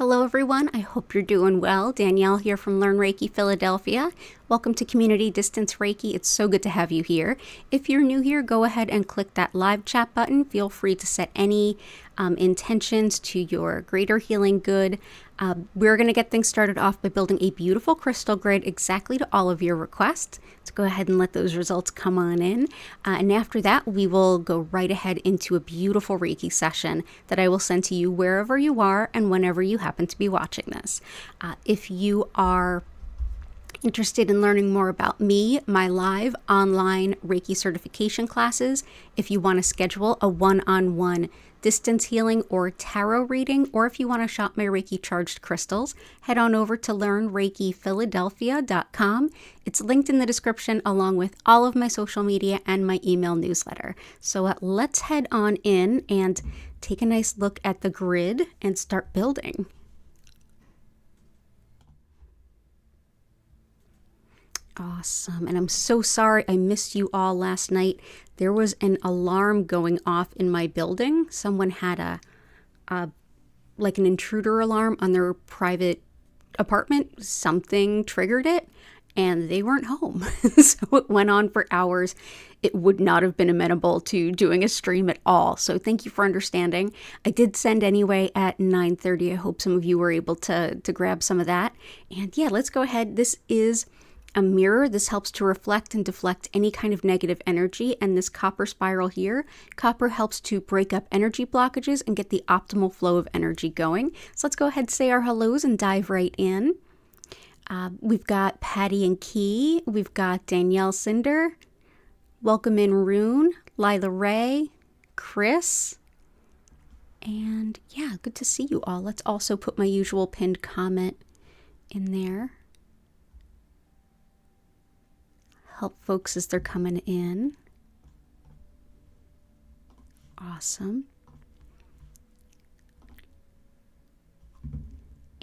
Hello everyone, I hope you're doing well. Danielle here from Learn Reiki Philadelphia. Welcome to Community Distance Reiki. It's so good to have you here. If you're new here, go ahead and click that live chat button. Feel free to set any intentions to your greater healing good. We're going to get things started off by building a beautiful crystal grid exactly to all of your requests. So go ahead and let those results come on in. And after that, we will go right ahead into a beautiful Reiki session that I will send to you wherever you are and whenever you happen to be watching this. If you are interested in learning more about me, my live online Reiki certification classes, if you want to schedule a one-on-one distance healing or tarot reading, or if you want to shop my Reiki charged crystals, head on over to learnreikiphiladelphia.com. It's linked in the description along with all of my social media and my email newsletter. So let's head on in and take a nice look at the grid and start building. Awesome. And I'm so sorry I missed you all last night. There was an alarm going off in my building. Someone had like an intruder alarm on their private apartment. Something triggered it and they weren't home. So it went on for hours. It would not have been amenable to doing a stream at all. So thank you for understanding. I did send anyway at 9:30. I hope some of you were able to grab some of that. And yeah, let's go ahead. This is a mirror. This helps to reflect and deflect any kind of negative energy. And this copper spiral here, copper helps to break up energy blockages and get the optimal flow of energy going. So let's go ahead and say our hellos and dive right in. We've got Patty and Key. We've got Danielle Cinder. Welcome in Rune, Lila Ray, Chris. And yeah, good to see you all. Let's also put my usual pinned comment in there. Help folks as they're coming in. Awesome.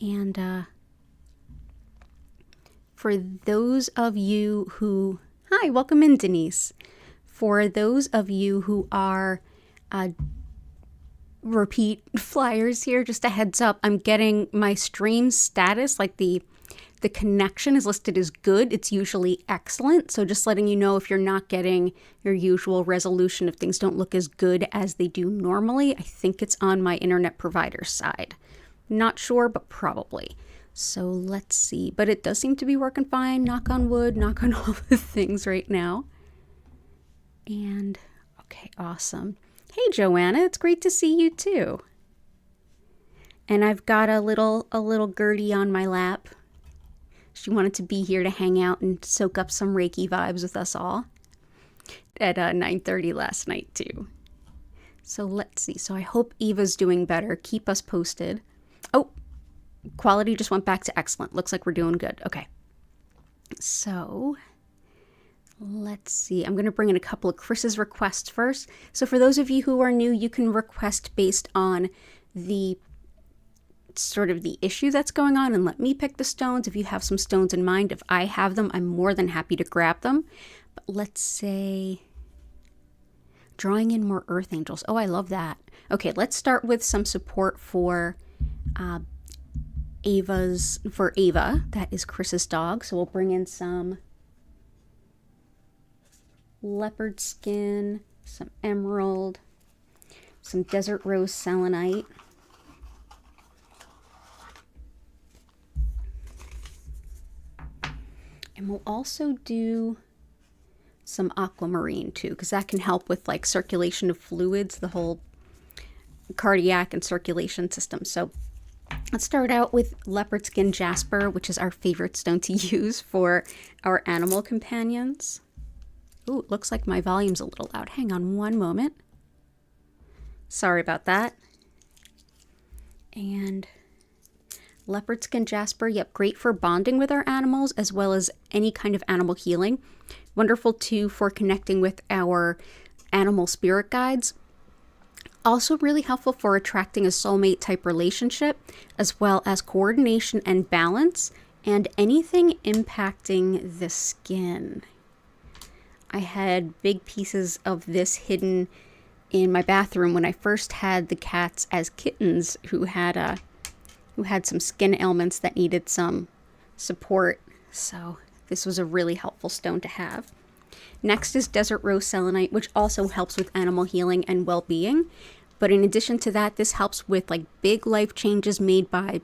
And for those of you who, hi, welcome in, Denise. For those of you who are repeat flyers here, just a heads up, I'm getting my stream status, like the connection is listed as good. It's usually excellent. So just letting you know if you're not getting your usual resolution, if things don't look as good as they do normally, I think it's on my internet provider's side. Not sure, but probably. So let's see. But it does seem to be working fine. Knock on wood, knock on all the things right now. And okay, awesome. Hey, Joanna, it's great to see you too. And I've got a little Gertie on my lap. She wanted to be here to hang out and soak up some Reiki vibes with us all at 9:30 last night too. So let's see. So I hope Eva's doing better. Keep us posted. Oh, quality just went back to excellent. Looks like we're doing good. Okay. So let's see. I'm going to bring in a couple of Chris's requests first. So for those of you who are new, you can request based on the sort of the issue that's going on and let me pick the stones. If you have some stones in mind, if I have them, I'm more than happy to grab them. But let's say drawing in more earth angels. Oh, I love that. Okay, let's start with some support for Ava. That is Chris's dog. So we'll bring in some leopard skin, some emerald, some desert rose selenite. And we'll also do some aquamarine too, because that can help with like circulation of fluids, the whole cardiac and circulation system. So let's start out with leopard skin jasper, which is our favorite stone to use for our animal companions. Ooh, it looks like my volume's a little loud. Hang on one moment. Sorry about that. And leopard skin jasper, yep, great for bonding with our animals as well as any kind of animal healing. Wonderful too for connecting with our animal spirit guides. Also really helpful for attracting a soulmate type relationship, as well as coordination and balance, and anything impacting the skin. I had big pieces of this hidden in my bathroom when I first had the cats as kittens who had who had some skin ailments that needed some support. So this was a really helpful stone to have. Next is desert rose selenite, which also helps with animal healing and well-being. But in addition to that, this helps with like big life changes made by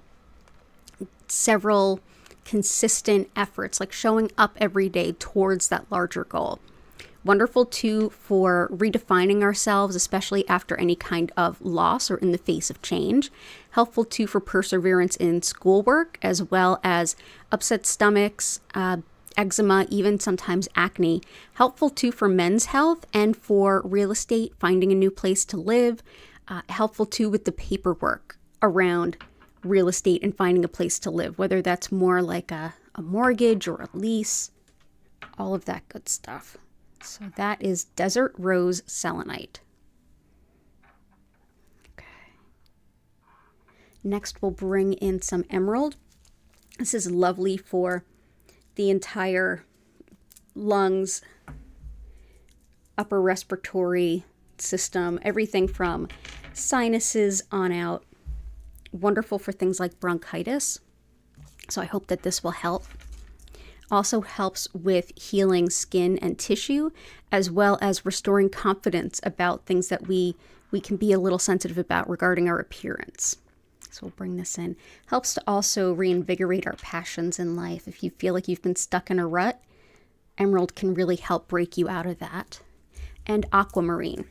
several consistent efforts, like showing up every day towards that larger goal. Wonderful too for redefining ourselves, especially after any kind of loss or in the face of change. Helpful too for perseverance in schoolwork, as well as upset stomachs, eczema, even sometimes acne. Helpful too for men's health and for real estate, finding a new place to live. Helpful too with the paperwork around real estate and finding a place to live, whether that's more like a mortgage or a lease, all of that good stuff. So that is desert rose selenite. Okay. Next, we'll bring in some emerald. This is lovely for the entire lungs, upper respiratory system, everything from sinuses on out. Wonderful for things like bronchitis. So I hope that this will help. Also helps with healing skin and tissue, as well as restoring confidence about things that we can be a little sensitive about regarding our appearance. So we'll bring this in. Helps to also reinvigorate our passions in life. If you feel like you've been stuck in a rut, emerald can really help break you out of that. And aquamarine.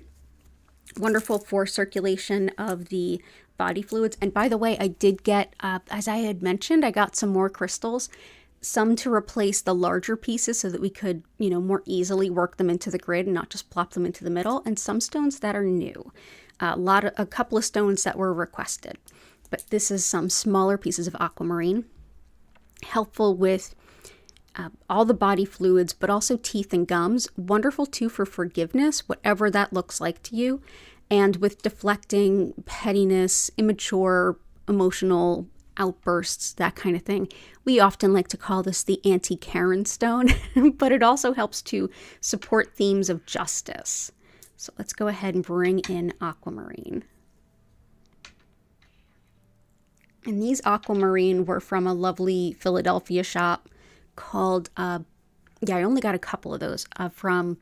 Wonderful for circulation of the body fluids. And by the way, I did get, as I had mentioned, I got some more crystals, some to replace the larger pieces so that we could, more easily work them into the grid and not just plop them into the middle, and some stones that are new. A couple of stones that were requested. But this is some smaller pieces of aquamarine. Helpful with all the body fluids, but also teeth and gums. Wonderful too for forgiveness, whatever that looks like to you. And with deflecting pettiness, immature, emotional outbursts, that kind of thing. We often like to call this the anti-Karen stone, but it also helps to support themes of justice. So let's go ahead and bring in aquamarine. And these aquamarine were from a lovely Philadelphia shop called, I only got a couple of those from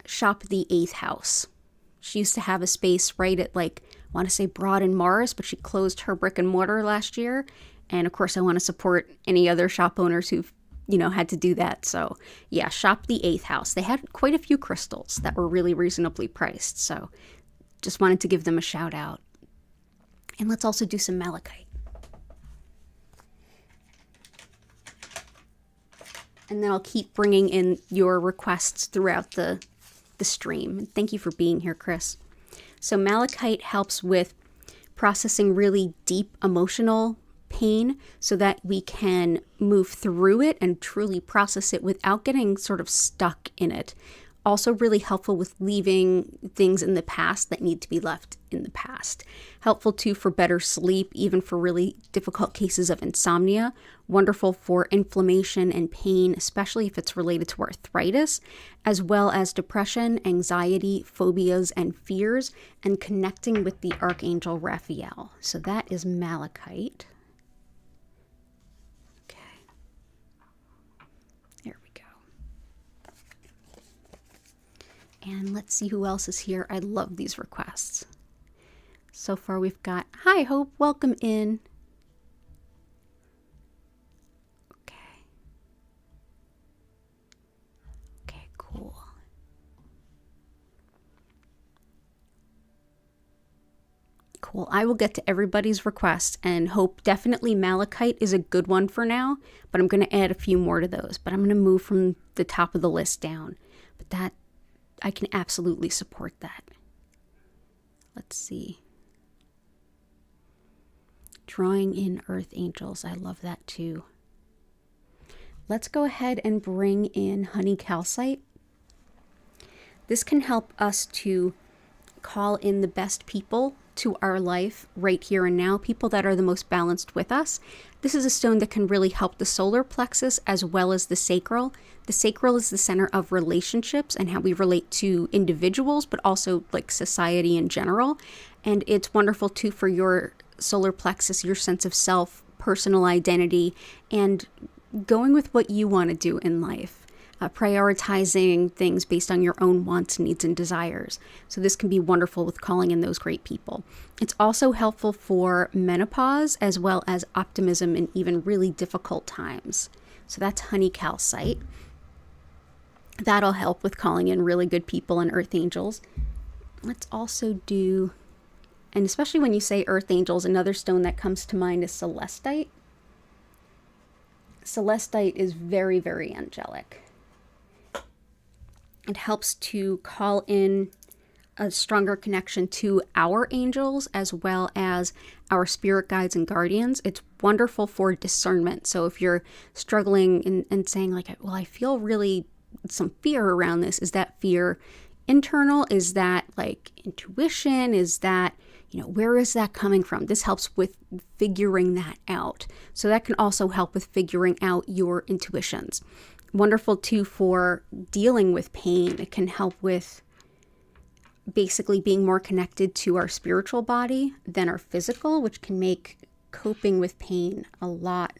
Shop the Eighth House. She used to have a space right at I want to say Broad and Morris, but she closed her brick and mortar last year. And of course, I want to support any other shop owners who've, had to do that. So yeah, Shop the Eighth House. They had quite a few crystals that were really reasonably priced. So just wanted to give them a shout out. And let's also do some malachite. And then I'll keep bringing in your requests throughout the stream. Thank you for being here, Chris. So malachite helps with processing really deep emotional pain so that we can move through it and truly process it without getting sort of stuck in it. Also really helpful with leaving things in the past that need to be left in the past. Helpful too for better sleep, even for really difficult cases of insomnia. Wonderful for inflammation and pain, especially if it's related to arthritis, as well as depression, anxiety, phobias, and fears, and connecting with the Archangel Raphael. So that is malachite. And let's see who else is here. I love these requests. So far we've got, hi Hope, welcome in. Okay. Okay, cool. Cool, I will get to everybody's requests, and Hope, definitely malachite is a good one for now, but I'm going to add a few more to those. But I'm going to move from the top of the list down. But that, I can absolutely support that. Let's see. Drawing in earth angels. I love that too. Let's go ahead and bring in honey calcite. This can help us to call in the best people to our life right here and now, people that are the most balanced with us. This is a stone that can really help the solar plexus as well as the sacral. The sacral is the center of relationships and how we relate to individuals, but also like society in general. And it's wonderful too for your solar plexus, your sense of self, personal identity, and going with what you want to do in life. Prioritizing things based on your own wants, needs, and desires. So this can be wonderful with calling in those great people. It's also helpful for menopause as well as optimism in even really difficult times. So that's honey calcite. That'll help with calling in really good people and earth angels. Let's also do, and especially when you say earth angels, another stone that comes to mind is celestite. Celestite is very, very angelic. It helps to call in a stronger connection to our angels as well as our spirit guides and guardians. It's wonderful for discernment. So if you're struggling and saying like, well, I feel really some fear around this, is that fear internal? Is that like intuition? Is that, where is that coming from? This helps with figuring that out. So that can also help with figuring out your intuitions. Wonderful too for dealing with pain. It can help with basically being more connected to our spiritual body than our physical, which can make coping with pain a lot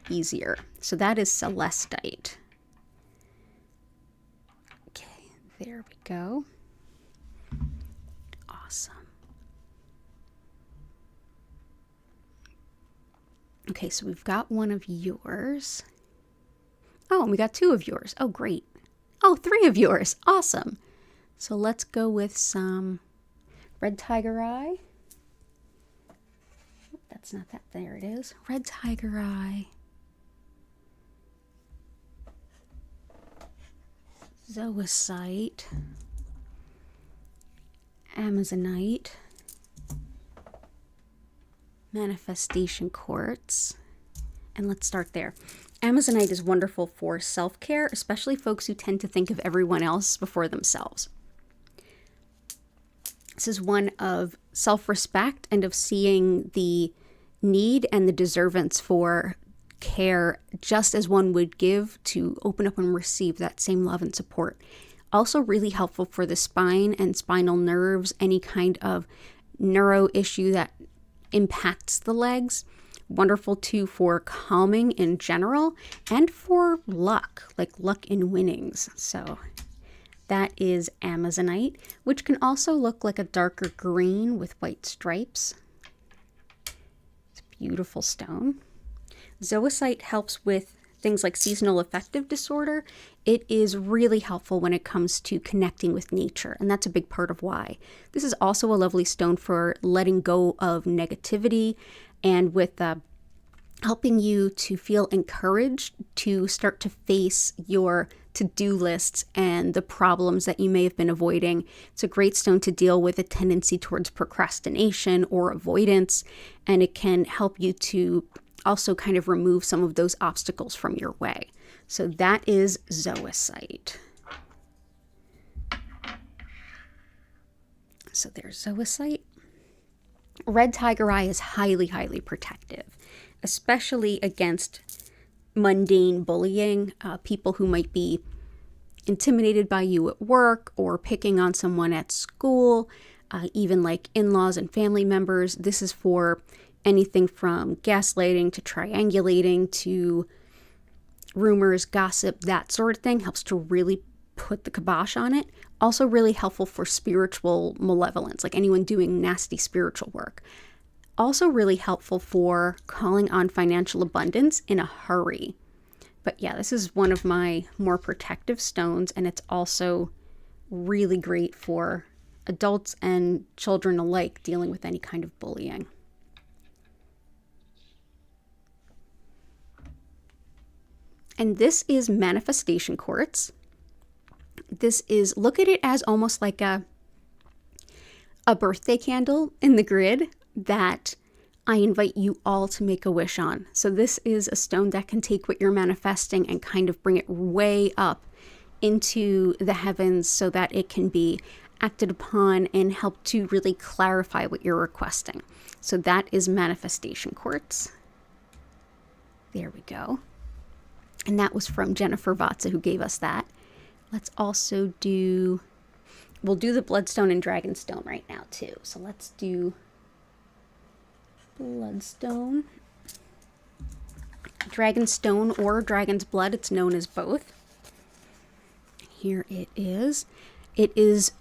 easier. So that is celestite. Okay, there we go. Awesome. Okay, so we've got one of yours. Oh, and we got two of yours. Oh, great. Oh, three of yours. Awesome. So let's go with some red tiger eye. That's not that. There it is. Red tiger eye. Zoisite. Amazonite. Manifestation quartz. And let's start there. Amazonite is wonderful for self-care, especially folks who tend to think of everyone else before themselves. This is one of self-respect and of seeing the need and the deservance for care just as one would give to open up and receive that same love and support. Also really helpful for the spine and spinal nerves, any kind of neuro issue that impacts the legs. Wonderful too for calming in general and for luck, like luck in winnings. So that is Amazonite, which can also look like a darker green with white stripes. It's a beautiful stone. Zoisite helps with things like seasonal affective disorder. It is really helpful when it comes to connecting with nature, and that's a big part of why. This is also a lovely stone for letting go of negativity and with helping you to feel encouraged to start to face your to-do lists and the problems that you may have been avoiding. It's a great stone to deal with a tendency towards procrastination or avoidance, and it can help you to also kind of remove some of those obstacles from your way. So that is zoisite. So there's zoisite. Red tiger eye is highly, highly protective, especially against mundane bullying, people who might be intimidated by you at work or picking on someone at school, even like in-laws and family members. This is for anything from gaslighting to triangulating to rumors, gossip, that sort of thing. Helps to really put the kibosh on it. Also really helpful for spiritual malevolence, like anyone doing nasty spiritual work. Also really helpful for calling on financial abundance in a hurry. But yeah, this is one of my more protective stones, and it's also really great for adults and children alike dealing with any kind of bullying. And this is manifestation quartz. This is, look at it as almost like a birthday candle in the grid that I invite you all to make a wish on. So this is a stone that can take what you're manifesting and kind of bring it way up into the heavens so that it can be acted upon and help to really clarify what you're requesting. So that is manifestation quartz. There we go. And that was from Jennifer Vatsa, who gave us that. Let's also do, we'll do the bloodstone and dragonstone right now too. So let's do Bloodstone. Dragonstone or dragon's blood, it's known as both. Here it is. It is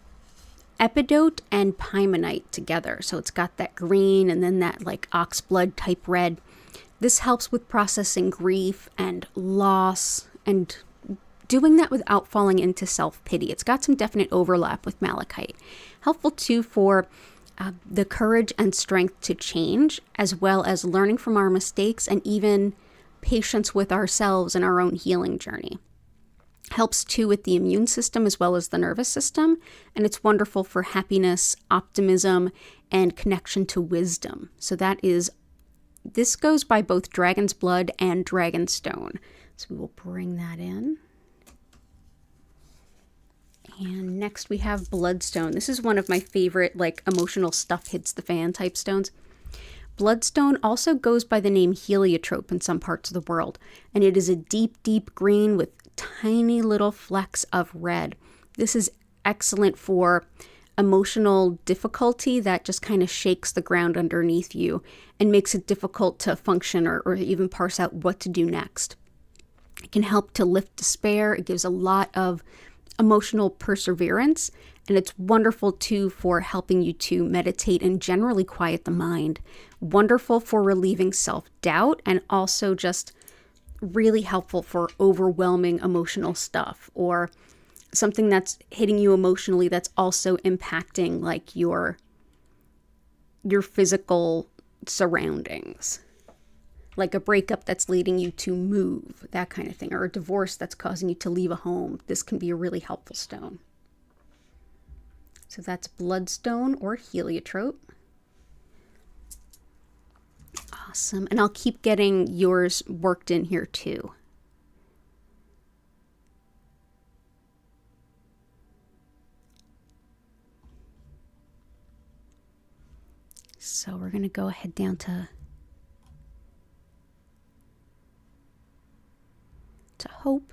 epidote and pymonite together. So it's got that green and then that like oxblood type red. This helps with processing grief and loss and doing that without falling into self-pity. It's got some definite overlap with malachite. Helpful too for the courage and strength to change, as well as learning from our mistakes and even patience with ourselves and our own healing journey. Helps too with the immune system as well as the nervous system, and it's wonderful for happiness, optimism, and connection to wisdom. So this goes by both dragon's blood and dragonstone. So we will bring that in. And next we have bloodstone. This is one of my favorite like emotional stuff hits the fan type stones. Bloodstone also goes by the name heliotrope in some parts of the world, and it is a deep, deep green with tiny little flecks of red. This is excellent for emotional difficulty that just kind of shakes the ground underneath you and makes it difficult to function or even parse out what to do next. It can help to lift despair. It gives a lot of emotional perseverance, and it's wonderful too for helping you to meditate and generally quiet the mind. Wonderful for relieving self-doubt, and also just really helpful for overwhelming emotional stuff or something that's hitting you emotionally that's also impacting like your physical surroundings. Like a breakup that's leading you to move, that kind of thing, or a divorce that's causing you to leave a home. This can be a really helpful stone. So that's bloodstone or heliotrope. Awesome. And I'll keep getting yours worked in here too. So we're going to go ahead down to hope.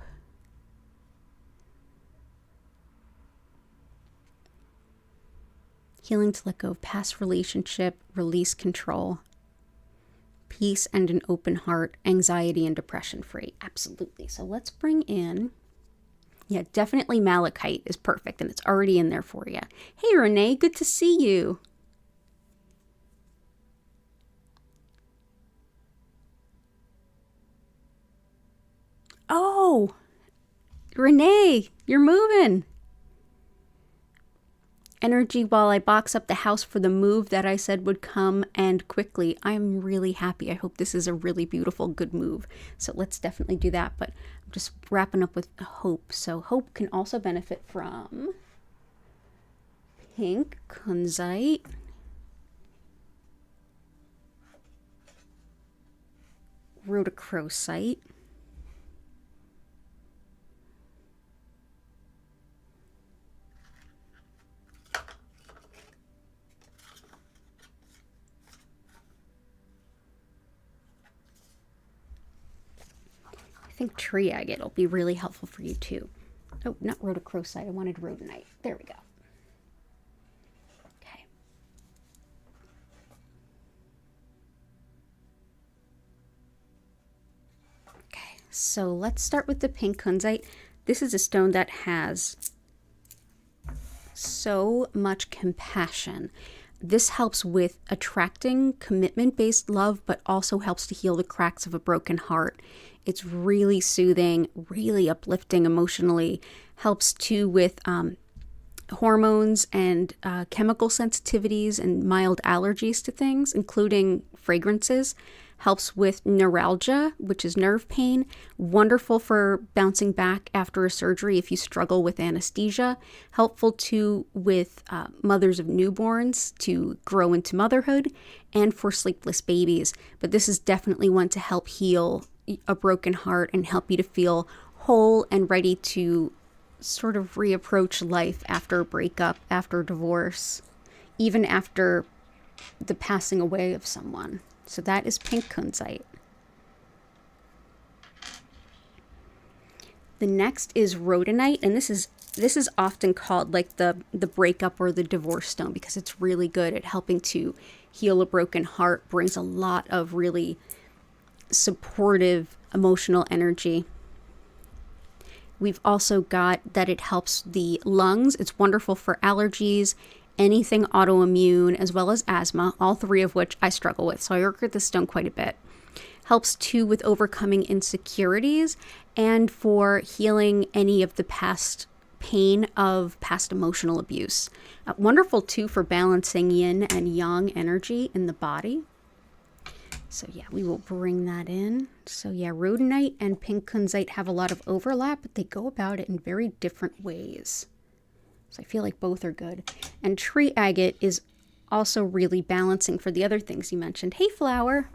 Healing to let go of past relationship, release control, peace and an open heart, anxiety and depression free. Absolutely. So let's bring in, yeah, definitely malachite is perfect and it's already in there for you. Hey, Renee, good to see you. Oh, Renee, you're moving. Energy while I box up the house for the move that I said would come and quickly. I'm really happy. I hope this is a really beautiful, good move. So let's definitely do that. But I'm just wrapping up with hope. So hope can also benefit from pink kunzite, rhodochrosite, I think tree agate will be really helpful for you too. Oh, not rhodochrosite. I wanted rhodonite. There we go. Okay. Okay, so let's start with the pink kunzite. This is a stone that has so much compassion. This helps with attracting commitment-based love, but also helps to heal the cracks of a broken heart. It's really soothing, really uplifting emotionally. Helps too with hormones and chemical sensitivities and mild allergies to things, including fragrances. Helps with neuralgia, which is nerve pain. Wonderful for bouncing back after a surgery if you struggle with anesthesia. Helpful too with mothers of newborns to grow into motherhood, and for sleepless babies. But this is definitely one to help heal a broken heart and help you to feel whole and ready to sort of reapproach life after a breakup, after divorce, even after the passing away of someone. So that is pink kunzite. The next is rhodonite, and this is This is often called like the breakup or the divorce stone, because it's really good at helping to heal a broken heart, brings a lot of really supportive emotional energy. We've also got that it helps the lungs. It's wonderful for allergies, anything autoimmune, as well as asthma, all three of which I struggle with. So I work with this stone quite a bit. Helps too with overcoming insecurities and for healing any of the past pain of past emotional abuse. Wonderful too for balancing yin and yang energy in the body. So yeah, we will bring that in. So yeah, rhodonite and pink kunzite have a lot of overlap, but they go about it in very different ways. So I feel like both are good. And tree agate is also really balancing for the other things you mentioned. Hey, flower.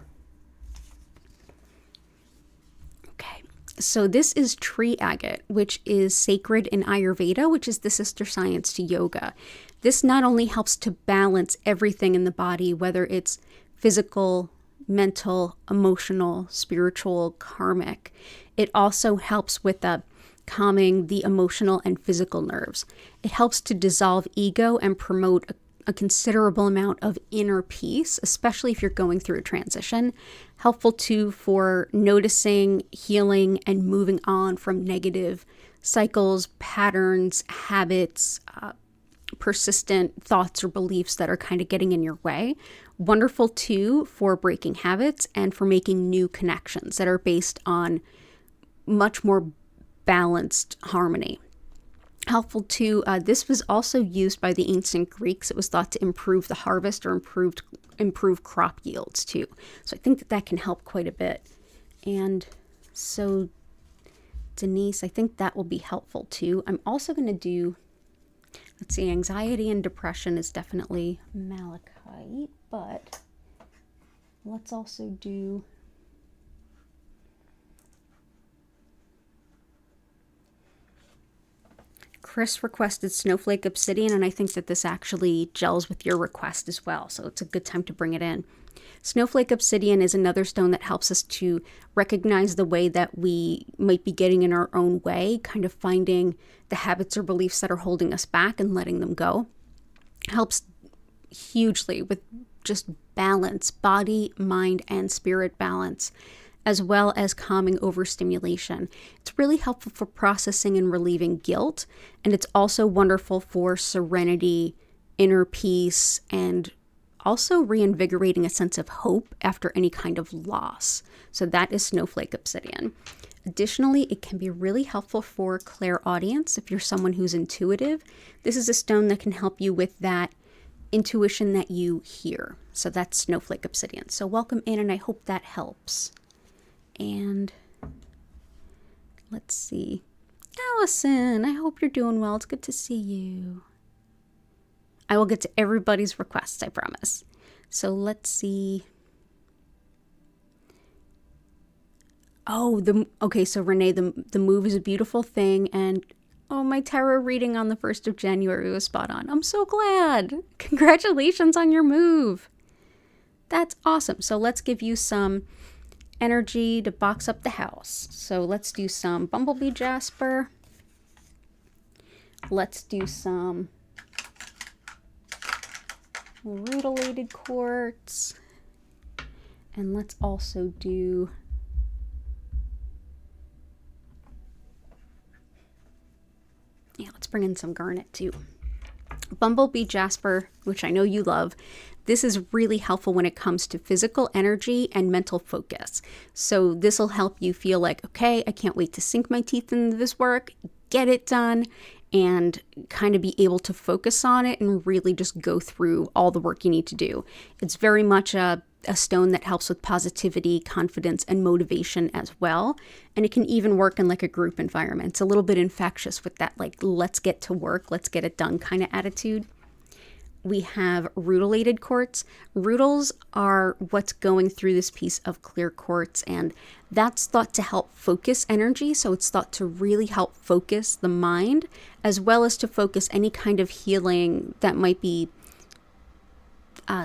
Okay, so this is tree agate, which is sacred in Ayurveda, which is the sister science to yoga. This not only helps to balance everything in the body, whether it's physical, mental, emotional, spiritual, karmic, it also helps with calming the emotional and physical nerves. It helps to dissolve ego and promote a considerable amount of inner peace, especially if you're going through a transition. Helpful too for noticing, healing, and moving on from negative cycles, patterns, habits, persistent thoughts or beliefs that are kind of getting in your way. Wonderful too for breaking habits and for making new connections that are based on much more balanced harmony. Helpful too, this was also used by the ancient Greeks. It was thought to improve the harvest or improve crop yields too. So I think that can help quite a bit. And so Denise, I think that will be helpful too. I'm also going to do, let's see, anxiety and depression is definitely malachite, but let's also do Chris requested Snowflake Obsidian, and I think that this actually gels with your request as well, so it's a good time to bring it in. Snowflake Obsidian is another stone that helps us to recognize the way that we might be getting in our own way, kind of finding the habits or beliefs that are holding us back and letting them go. Helps hugely with just balance, body, mind, and spirit balance, as well as calming overstimulation. It's really helpful for processing and relieving guilt, and it's also wonderful for serenity, inner peace, and also reinvigorating a sense of hope after any kind of loss. So that is Snowflake Obsidian. Additionally, it can be really helpful for clairaudience if you're someone who's intuitive. This is a stone that can help you with that intuition that you hear. So that's Snowflake Obsidian. So welcome in, and I hope that helps. And let's see. Allison, I hope you're doing well. It's good to see you. I will get to everybody's requests, I promise. So let's see. Oh, okay, so Renee, the move is a beautiful thing, and oh, my tarot reading on the 1st of January was spot on. I'm so glad. Congratulations on your move. That's awesome. So let's give you some energy to box up the house. So let's do some Bumblebee Jasper. Let's do some Rutilated Quartz. And let's also do let's bring in some garnet too. Bumblebee Jasper, which I know you love. This is really helpful when it comes to physical energy and mental focus. So this will help you feel like, okay, I can't wait to sink my teeth into this work, get it done, and kind of be able to focus on it and really just go through all the work you need to do. It's very much a stone that helps with positivity, confidence, and motivation as well. And it can even work in like a group environment. It's a little bit infectious with that, like, let's get to work, let's get it done kind of attitude. We have Rutilated Quartz. Rutils are what's going through this piece of clear quartz, and that's thought to help focus energy. So it's thought to really help focus the mind, as well as to focus any kind of healing that might be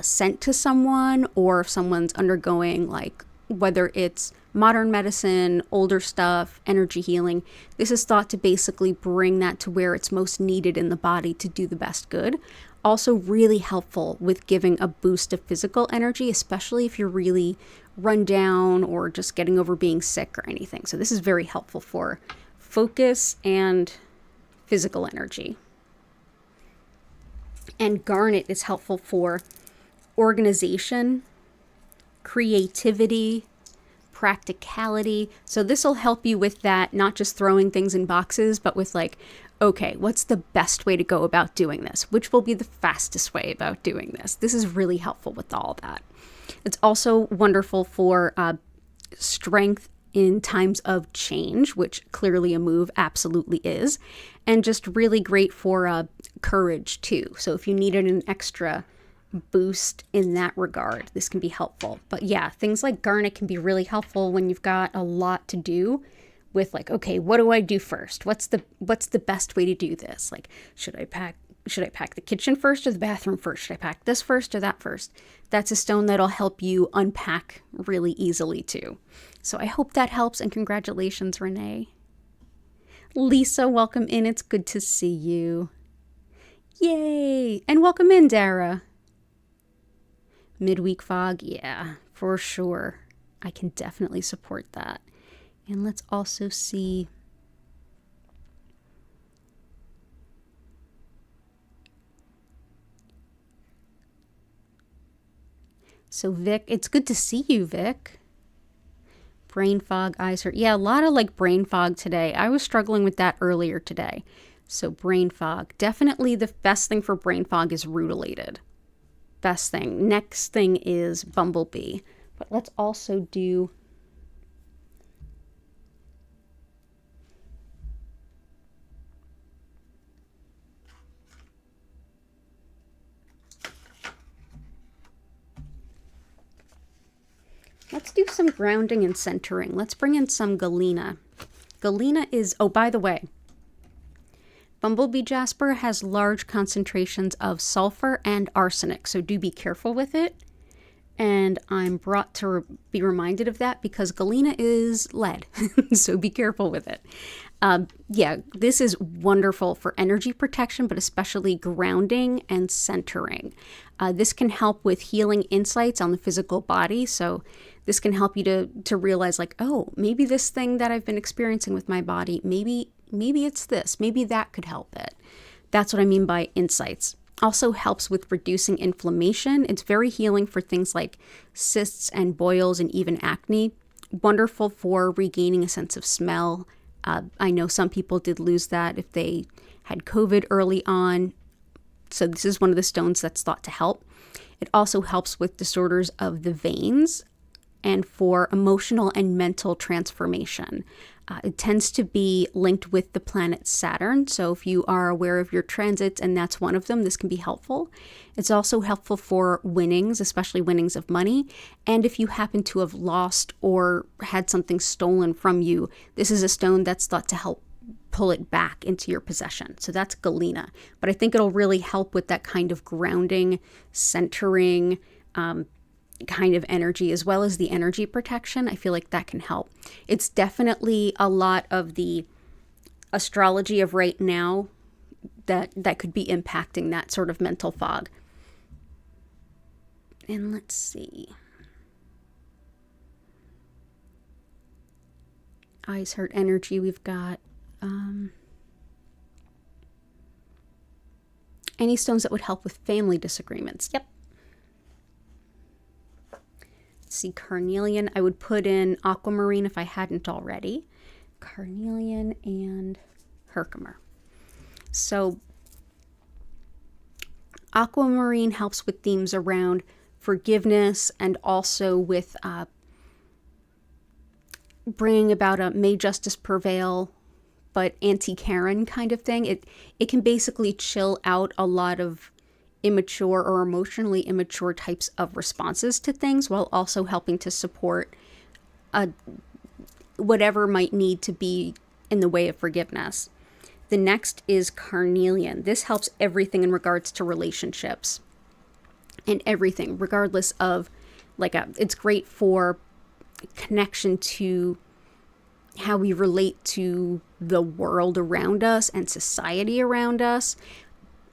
sent to someone, or if someone's undergoing like whether it's modern medicine, older stuff, energy healing. This is thought to basically bring that to where it's most needed in the body to do the best good. Also really helpful with giving a boost of physical energy, especially if you're really run down or just getting over being sick or anything. So this is very helpful for focus and physical energy. And garnet is helpful for organization, creativity, practicality. So this will help you with that, not just throwing things in boxes, but with like, okay, what's the best way to go about doing this? Which will be the fastest way about doing this? This is really helpful with all that. It's also wonderful for strength in times of change, which clearly a move absolutely is, and just really great for courage too. So if you needed an extra boost in that regard, this can be helpful. But yeah, things like garnet can be really helpful when you've got a lot to do with like, okay, what do I do first? What's the best way to do this? Like, should I pack the kitchen first or the bathroom first? Should I pack this first or that first? That's a stone that'll help you unpack really easily too. So I hope that helps, and congratulations, Renee. Lisa, welcome in. It's good to see you. Yay! And welcome in, Dara. Midweek fog, yeah, for sure. I can definitely support that. And let's also see. So Vic, it's good to see you, Vic. Brain fog, eyes hurt. Yeah, a lot of like brain fog today. I was struggling with that earlier today. So brain fog. Definitely the best thing for brain fog is rutilated. Best thing. Next thing is bumblebee. But let's also do... Let's do some grounding and centering. Let's bring in some galena. Galena is, oh, by the way, bumblebee jasper has large concentrations of sulfur and arsenic, so do be careful with it. And I'm brought to be reminded of that because galena is lead, so be careful with it. Yeah, this is wonderful for energy protection, but especially grounding and centering. This can help with healing insights on the physical body, so this can help you to realize like, oh, maybe this thing that I've been experiencing with my body, maybe it's this, maybe that could help it. That's what I mean by insights. Also helps with reducing inflammation. It's very healing for things like cysts and boils and even acne. Wonderful for regaining a sense of smell. I know some people did lose that if they had COVID early on. So this is one of the stones that's thought to help. It also helps with disorders of the veins and for emotional and mental transformation. It tends to be linked with the planet Saturn. So if you are aware of your transits and that's one of them, this can be helpful. It's also helpful for winnings, especially winnings of money. And if you happen to have lost or had something stolen from you, this is a stone that's thought to help pull it back into your possession. So that's galena. But I think it'll really help with that kind of grounding, centering, kind of energy, as well as the energy protection. I feel like that can help. It's definitely a lot of the astrology of right now that could be impacting that sort of mental fog. And let's see. Eyes hurt energy. We've got any stones that would help with family disagreements. Yep. See, carnelian. I would put in aquamarine if I hadn't already. Carnelian and herkimer. So aquamarine helps with themes around forgiveness and also with bringing about a may justice prevail, but anti-Karen kind of thing. It can basically chill out a lot of immature or emotionally immature types of responses to things while also helping to support whatever might need to be in the way of forgiveness. The next is carnelian. This helps everything in regards to relationships and everything, regardless of it's great for connection to how we relate to the world around us and society around us,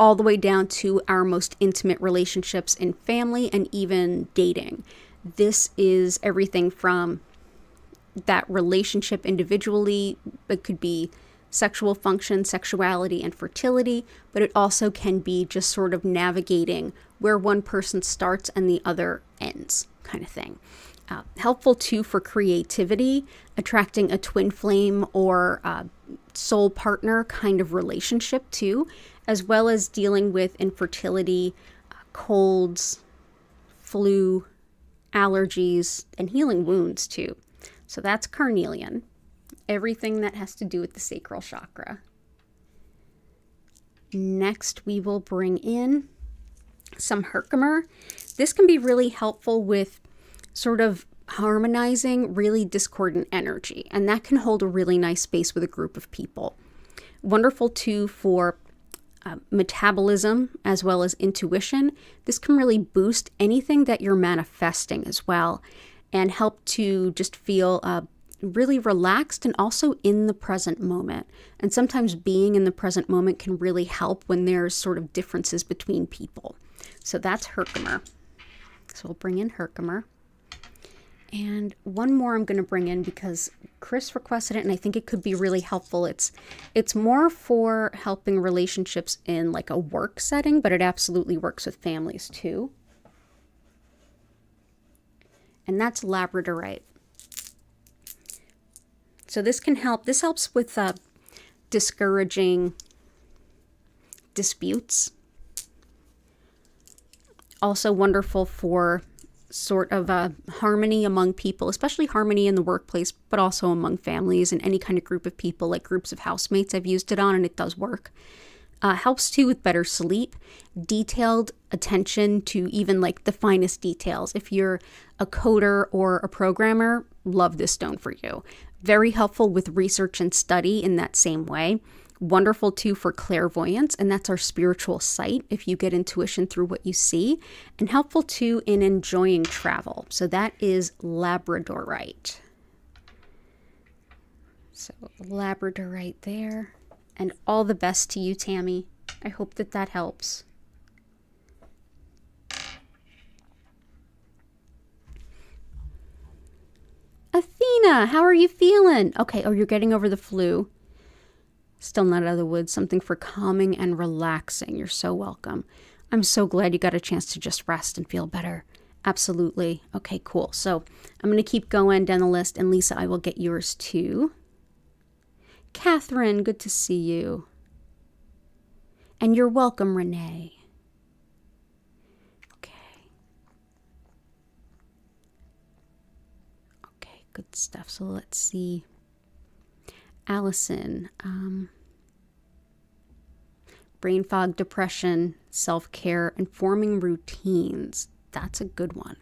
all the way down to our most intimate relationships in family and even dating. This is everything from that relationship individually. It could be sexual function, sexuality, and fertility, but it also can be just sort of navigating where one person starts and the other ends, kind of thing. Helpful too for creativity, attracting a twin flame or soul partner kind of relationship too, as well as dealing with infertility, colds, flu, allergies, and healing wounds too. So that's carnelian. Everything that has to do with the sacral chakra. Next, we will bring in some Herkimer. This can be really helpful with sort of harmonizing really discordant energy, and that can hold a really nice space with a group of people. Wonderful too for metabolism as well as intuition. This can really boost anything that you're manifesting as well, and help to just feel really relaxed and also in the present moment. And sometimes being in the present moment can really help when there's sort of differences between people. So that's Herkimer. So we'll bring in Herkimer. And one more I'm going to bring in because Chris requested it and I think it could be really helpful. It's more for helping relationships in like a work setting, but it absolutely works with families too. And that's labradorite. So this can help. This helps with discouraging disputes. Also wonderful for sort of harmony among people, especially harmony in the workplace, but also among families and any kind of group of people, like groups of housemates. I've used it on and it does work. Helps too with better sleep, detailed attention to even like the finest details. If you're a coder or a programmer, love this stone for you. Very helpful with research and study in that same way. Wonderful too for clairvoyance, and that's our spiritual sight if you get intuition through what you see, and helpful too in enjoying travel. So that is labradorite. So labradorite there, and all the best to you, Tammy. I hope that that helps. Athena, how are you feeling? Okay, oh, you're getting over the flu. Still not out of the woods. Something for calming and relaxing. You're so welcome. I'm so glad you got a chance to just rest and feel better. Absolutely. Okay, cool. So I'm going to keep going down the list. And Lisa, I will get yours too. Catherine, good to see you. And you're welcome, Renee. Okay. Okay, good stuff. So let's see. Allison, brain fog, depression, self-care, and forming routines. That's a good one.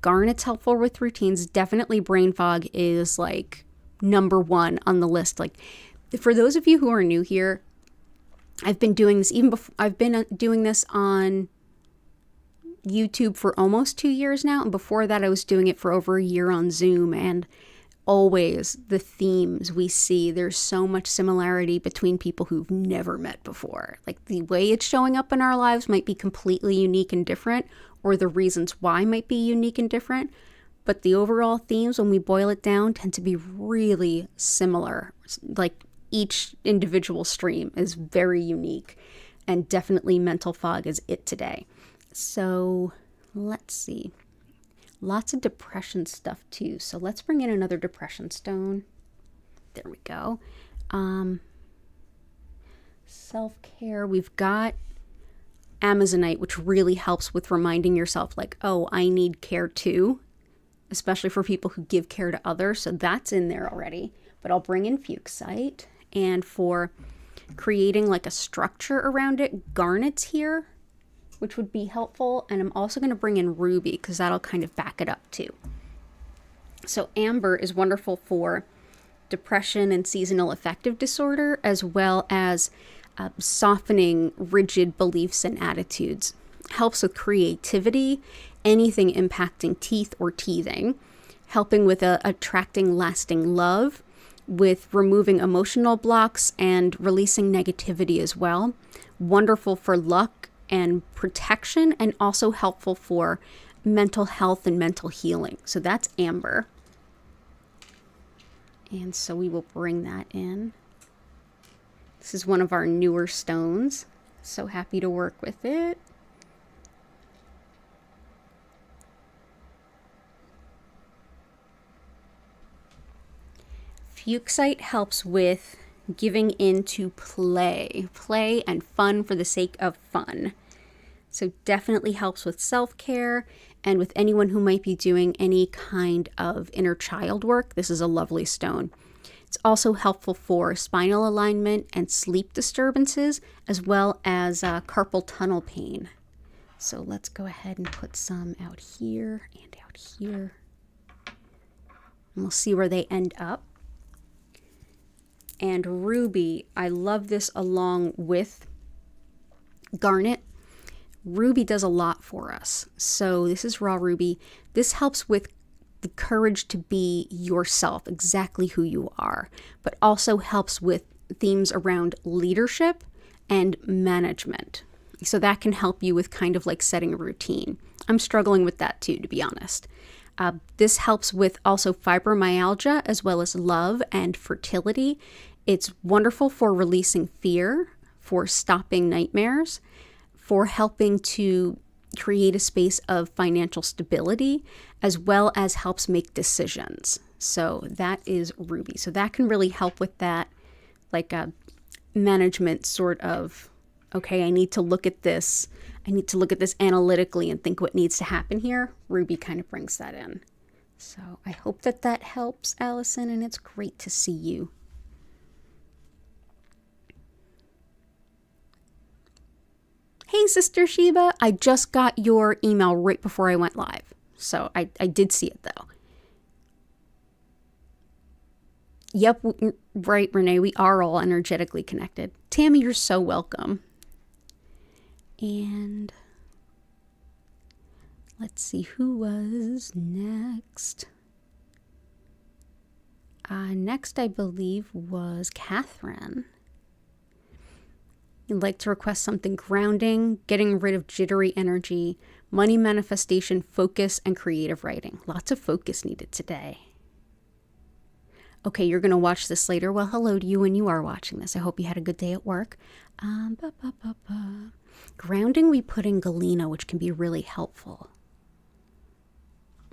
Garnet's helpful with routines. Definitely brain fog is like number one on the list. Like for those of you who are new here, I've been doing this even before. I've been doing this on YouTube for almost 2 years now. And before that, I was doing it for over a year on Zoom, and always the themes we see, there's so much similarity between people who've never met before. Like the way it's showing up in our lives might be completely unique and different, or the reasons why might be unique and different, but the overall themes, when we boil it down, tend to be really similar. Like each individual stream is very unique, and definitely mental fog is it today. So let's see. Lots of depression stuff too. So let's bring in another depression stone. There we go. Self-care. We've got Amazonite, which really helps with reminding yourself like, oh, I need care too, especially for people who give care to others. So that's in there already. But I'll bring in Fuchsite, and for creating like a structure around it, Garnet's here, which would be helpful. And I'm also going to bring in Ruby because that'll kind of back it up too. So Amber is wonderful for depression and seasonal affective disorder, as well as softening rigid beliefs and attitudes. Helps with creativity, anything impacting teeth or teething. helping with attracting lasting love, with removing emotional blocks and releasing negativity as well. Wonderful for luck and protection, and also helpful for mental health and mental healing. So that's amber. And so we will bring that in. This is one of our newer stones. So happy to work with it. Fuchsite helps with giving into play and fun for the sake of fun. So definitely helps with self-care and with anyone who might be doing any kind of inner child work. This is a lovely stone. It's also helpful for spinal alignment and sleep disturbances, as well as carpal tunnel pain. So let's go ahead and put some out here and out here. And we'll see where they end up. And ruby, I love this along with garnet. Ruby does a lot for us. So this is raw ruby. This helps with the courage to be yourself, exactly who you are, but also helps with themes around leadership and management. So that can help you with kind of like setting a routine. I'm struggling with that too, to be honest. This helps with also fibromyalgia, as well as love and fertility. It's wonderful for releasing fear, for stopping nightmares, for helping to create a space of financial stability, as well as helps make decisions. So that is ruby. So that can really help with that, like a management sort of, okay, I need to look at this analytically and think what needs to happen here. Ruby kind of brings that in. So I hope that that helps, Allison, and it's great to see you. Hey, Sister Sheba, I just got your email right before I went live. So I did see it, though. Yep, right, Renee, we are all energetically connected. Tammy, you're so welcome. And let's see who was next. Next, I believe, was Catherine. You'd like to request something grounding, getting rid of jittery energy, money manifestation, focus, and creative writing. Lots of focus needed today. Okay, you're going to watch this later. Well, hello to you when you are watching this. I hope you had a good day at work. Grounding, we put in galena, which can be really helpful.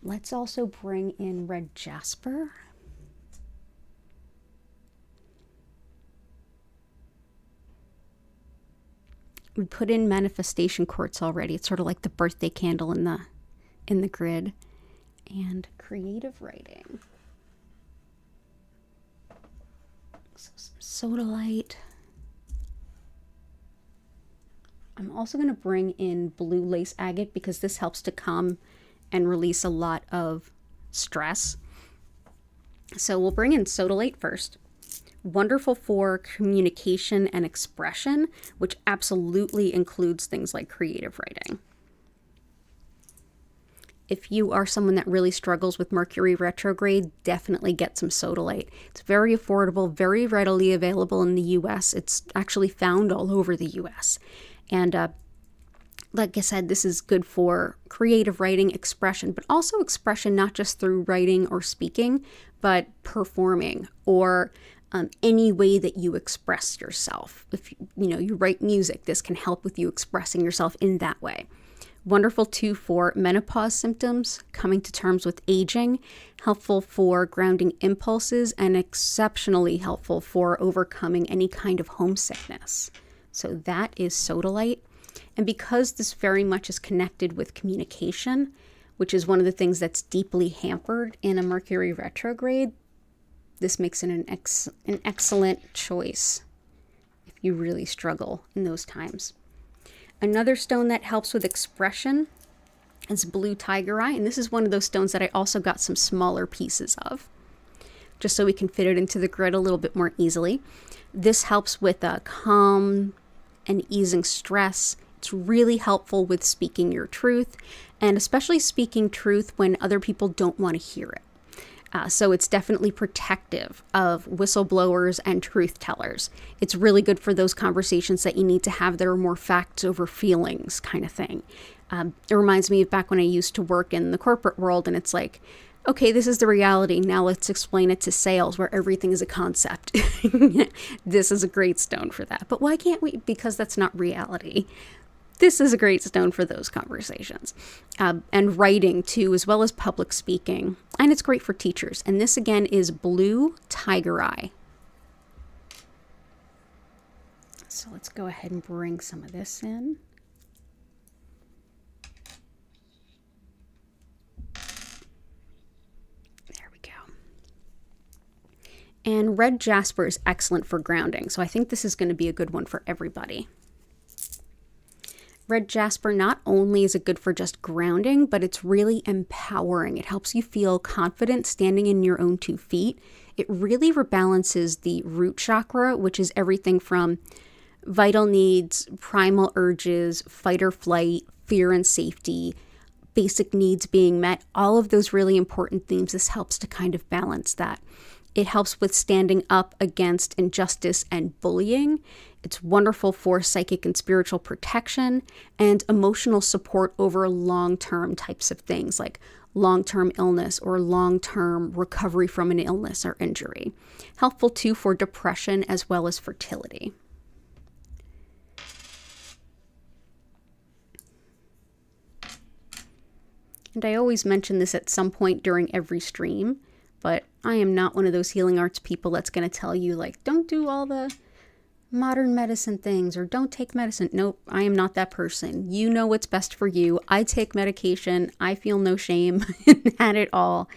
Let's also bring in red jasper. We put in manifestation quartz already. It's sort of like the birthday candle in the grid. And creative writing. So some sodalite. I'm also going to bring in blue lace agate because this helps to calm and release a lot of stress. So we'll bring in sodalite first. Wonderful for communication and expression, which absolutely includes things like creative writing. If you are someone that really struggles with Mercury retrograde, definitely get some sodalite. It's very affordable, very readily available in the US. It's actually found all over the US. And like I said, this is good for creative writing, expression, but also expression not just through writing or speaking, but performing or any way that you express yourself. If you write music, this can help with you expressing yourself in that way. Wonderful too for menopause symptoms, coming to terms with aging, helpful for grounding impulses, and exceptionally helpful for overcoming any kind of homesickness. So that is sodalite. And because this very much is connected with communication, which is one of the things that's deeply hampered in a Mercury retrograde, this makes it an excellent choice if you really struggle in those times. Another stone that helps with expression is blue tiger eye, and this is one of those stones that I also got some smaller pieces of, just so we can fit it into the grid a little bit more easily. This helps with calm and easing stress. It's really helpful with speaking your truth, and especially speaking truth when other people don't want to hear it. So it's definitely protective of whistleblowers and truth tellers. It's really good for those conversations that you need to have that are more facts over feelings kind of thing. It reminds me of back when I used to work in the corporate world, and it's like, okay, this is the reality. Now let's explain it to sales where everything is a concept. This is a great stone for that. But why can't we? Because that's not reality. This is a great stone for those conversations. And writing too, as well as public speaking. And it's great for teachers. And this again is blue tiger eye. So let's go ahead and bring some of this in. There we go. And red jasper is excellent for grounding. So I think this is going to be a good one for everybody. Red jasper not only is it good for just grounding, but it's really empowering. It helps you feel confident standing in your own 2 feet. It really rebalances the root chakra, which is everything from vital needs, primal urges, fight or flight, fear and safety, basic needs being met, all of those really important themes. This helps to kind of balance that. It helps with standing up against injustice and bullying. It's wonderful for psychic and spiritual protection and emotional support over long-term types of things like long-term illness or long-term recovery from an illness or injury. Helpful too for depression as well as fertility. And I always mention this at some point during every stream, but I am not one of those healing arts people that's going to tell you, like, don't do all the modern medicine things or don't take medicine. Nope, I am not that person. You know what's best for you. I take medication. I feel no shame in that at all.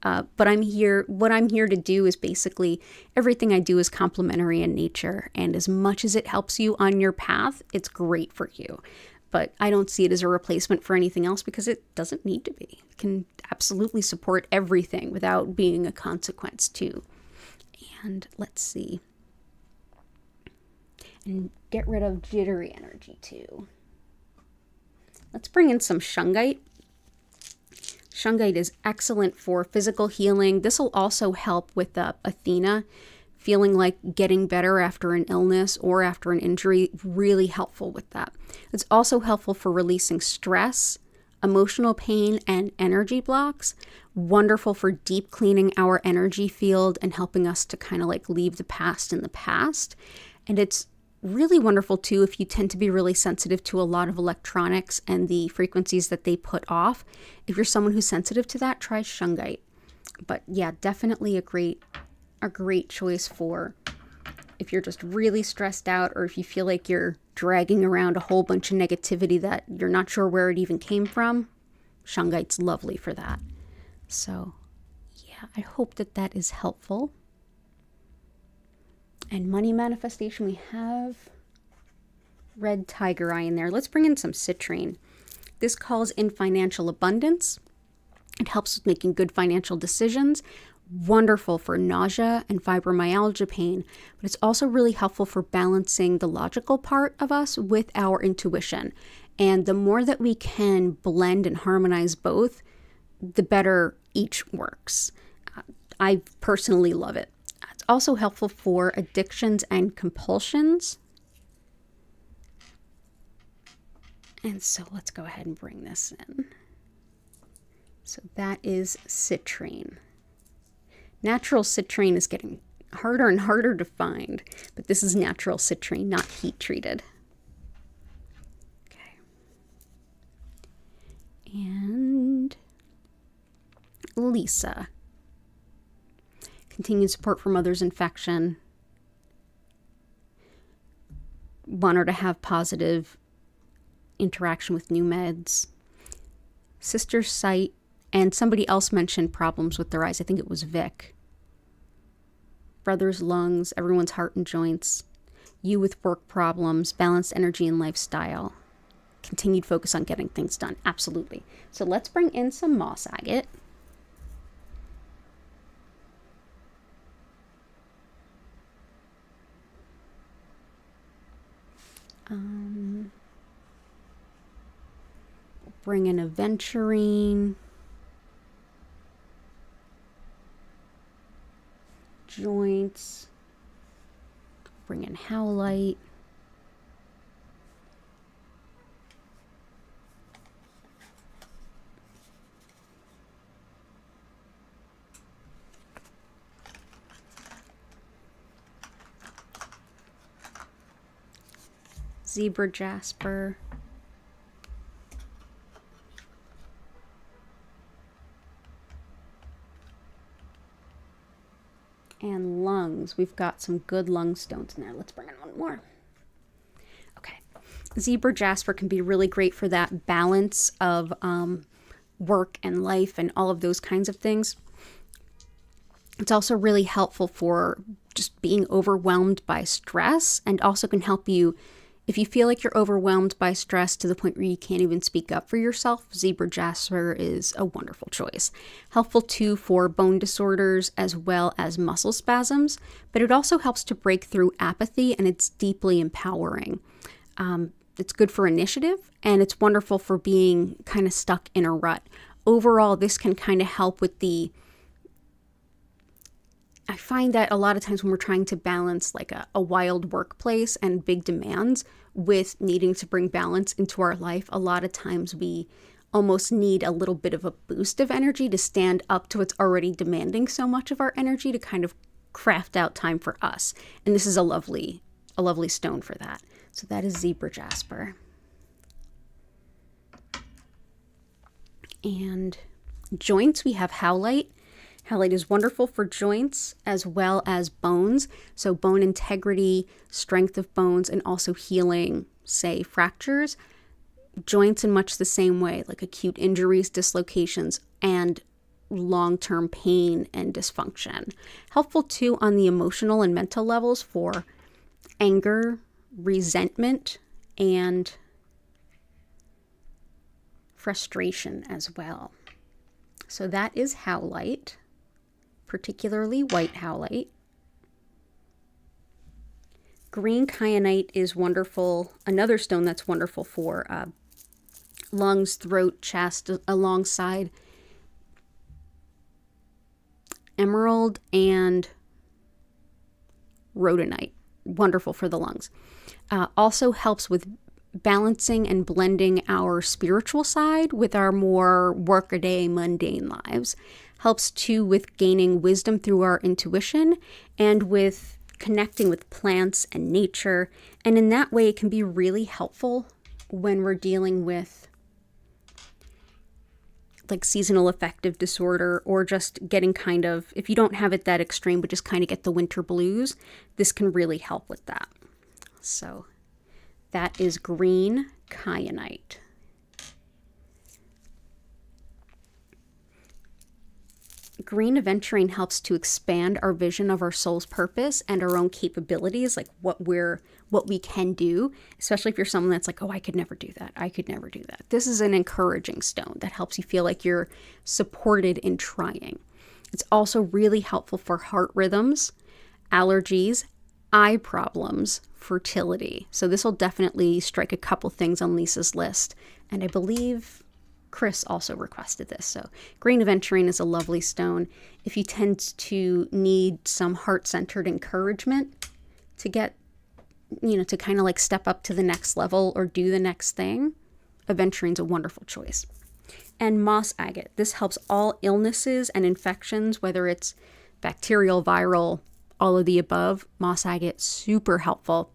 But I'm here. What I'm here to do is basically everything I do is complementary in nature. And as much as it helps you on your path, it's great for you. But I don't see it as a replacement for anything else because it doesn't need to be. It can absolutely support everything without being a consequence too. And let's see. And get rid of jittery energy too. Let's bring in some shungite. Shungite is excellent for physical healing. This will also help with Athena, feeling like getting better after an illness or after an injury. Really helpful with that. It's also helpful for releasing stress, emotional pain, and energy blocks. Wonderful for deep cleaning our energy field and helping us to kind of like leave the past in the past. And it's really wonderful too if you tend to be really sensitive to a lot of electronics and the frequencies that they put off. If you're someone who's sensitive to that, try shungite. But yeah, definitely a great choice for if you're just really stressed out or if you feel like you're dragging around a whole bunch of negativity that you're not sure where it even came from. Shungite's lovely for that. So yeah, I hope that that is helpful. And money manifestation, we have red tiger eye in there. Let's bring in some citrine. This calls in financial abundance. It helps with making good financial decisions. Wonderful for nausea and fibromyalgia pain, but it's also really helpful for balancing the logical part of us with our intuition. And the more that we can blend and harmonize both, the better each works. I personally love it. It's also helpful for addictions and compulsions. And so let's go ahead and bring this in. So that is citrine. Natural citrine is getting harder and harder to find, but this is natural citrine, not heat treated. Okay. And Lisa. Continued support for mother's infection. Want her to have positive interaction with new meds. Sister's sight, and somebody else mentioned problems with their eyes. I think it was Vic. Brother's lungs, everyone's heart and joints. You with work problems, balanced energy and lifestyle. Continued focus on getting things done. Absolutely. So let's bring in some moss agate. Bring in aventurine. joints. Bring in howlite. Zebra jasper. And lungs. We've got some good lung stones in there. Let's bring in one more. Okay. Zebra jasper can be really great for that balance of work and life and all of those kinds of things. It's also really helpful for just being overwhelmed by stress, and also can help you if you feel like you're overwhelmed by stress to the point where you can't even speak up for yourself. Zebra jasper is a wonderful choice. Helpful too for bone disorders as well as muscle spasms, but it also helps to break through apathy, and it's deeply empowering. It's good for initiative, and it's wonderful for being kind of stuck in a rut. Overall, this can kind of help with I find that a lot of times when we're trying to balance like a wild workplace and big demands with needing to bring balance into our life, a lot of times we almost need a little bit of a boost of energy to stand up to what's already demanding so much of our energy, to kind of craft out time for us. And this is a lovely stone for that. So that is zebra jasper. And joints, we have howlite. Howlite is wonderful for joints as well as bones. So bone integrity, strength of bones, and also healing, say, fractures. Joints in much the same way, like acute injuries, dislocations, and long-term pain and dysfunction. Helpful too on the emotional and mental levels for anger, resentment, and frustration as well. So that is howlite, particularly white howlite. Green kyanite is wonderful, another stone that's wonderful for lungs, throat, chest, alongside emerald and rhodonite. Wonderful for the lungs. Also helps with balancing and blending our spiritual side with our more workaday mundane lives. Helps too with gaining wisdom through our intuition and with connecting with plants and nature. And in that way, it can be really helpful when we're dealing with like seasonal affective disorder, or just getting kind of, if you don't have it that extreme, but just kind of get the winter blues, this can really help with that. So that is green kyanite. Green aventurine helps to expand our vision of our soul's purpose and our own capabilities, like what we can do, especially if you're someone that's like, oh, I could never do that. I could never do that. This is an encouraging stone that helps you feel like you're supported in trying. It's also really helpful for heart rhythms, allergies, eye problems, fertility. So this will definitely strike a couple things on Lisa's list. And I believe Chris also requested this. So green aventurine is a lovely stone. If you tend to need some heart-centered encouragement to get, to kind of like step up to the next level or do the next thing, aventurine's a wonderful choice. And moss agate. This helps all illnesses and infections, whether it's bacterial, viral, all of the above. Moss agate, super helpful.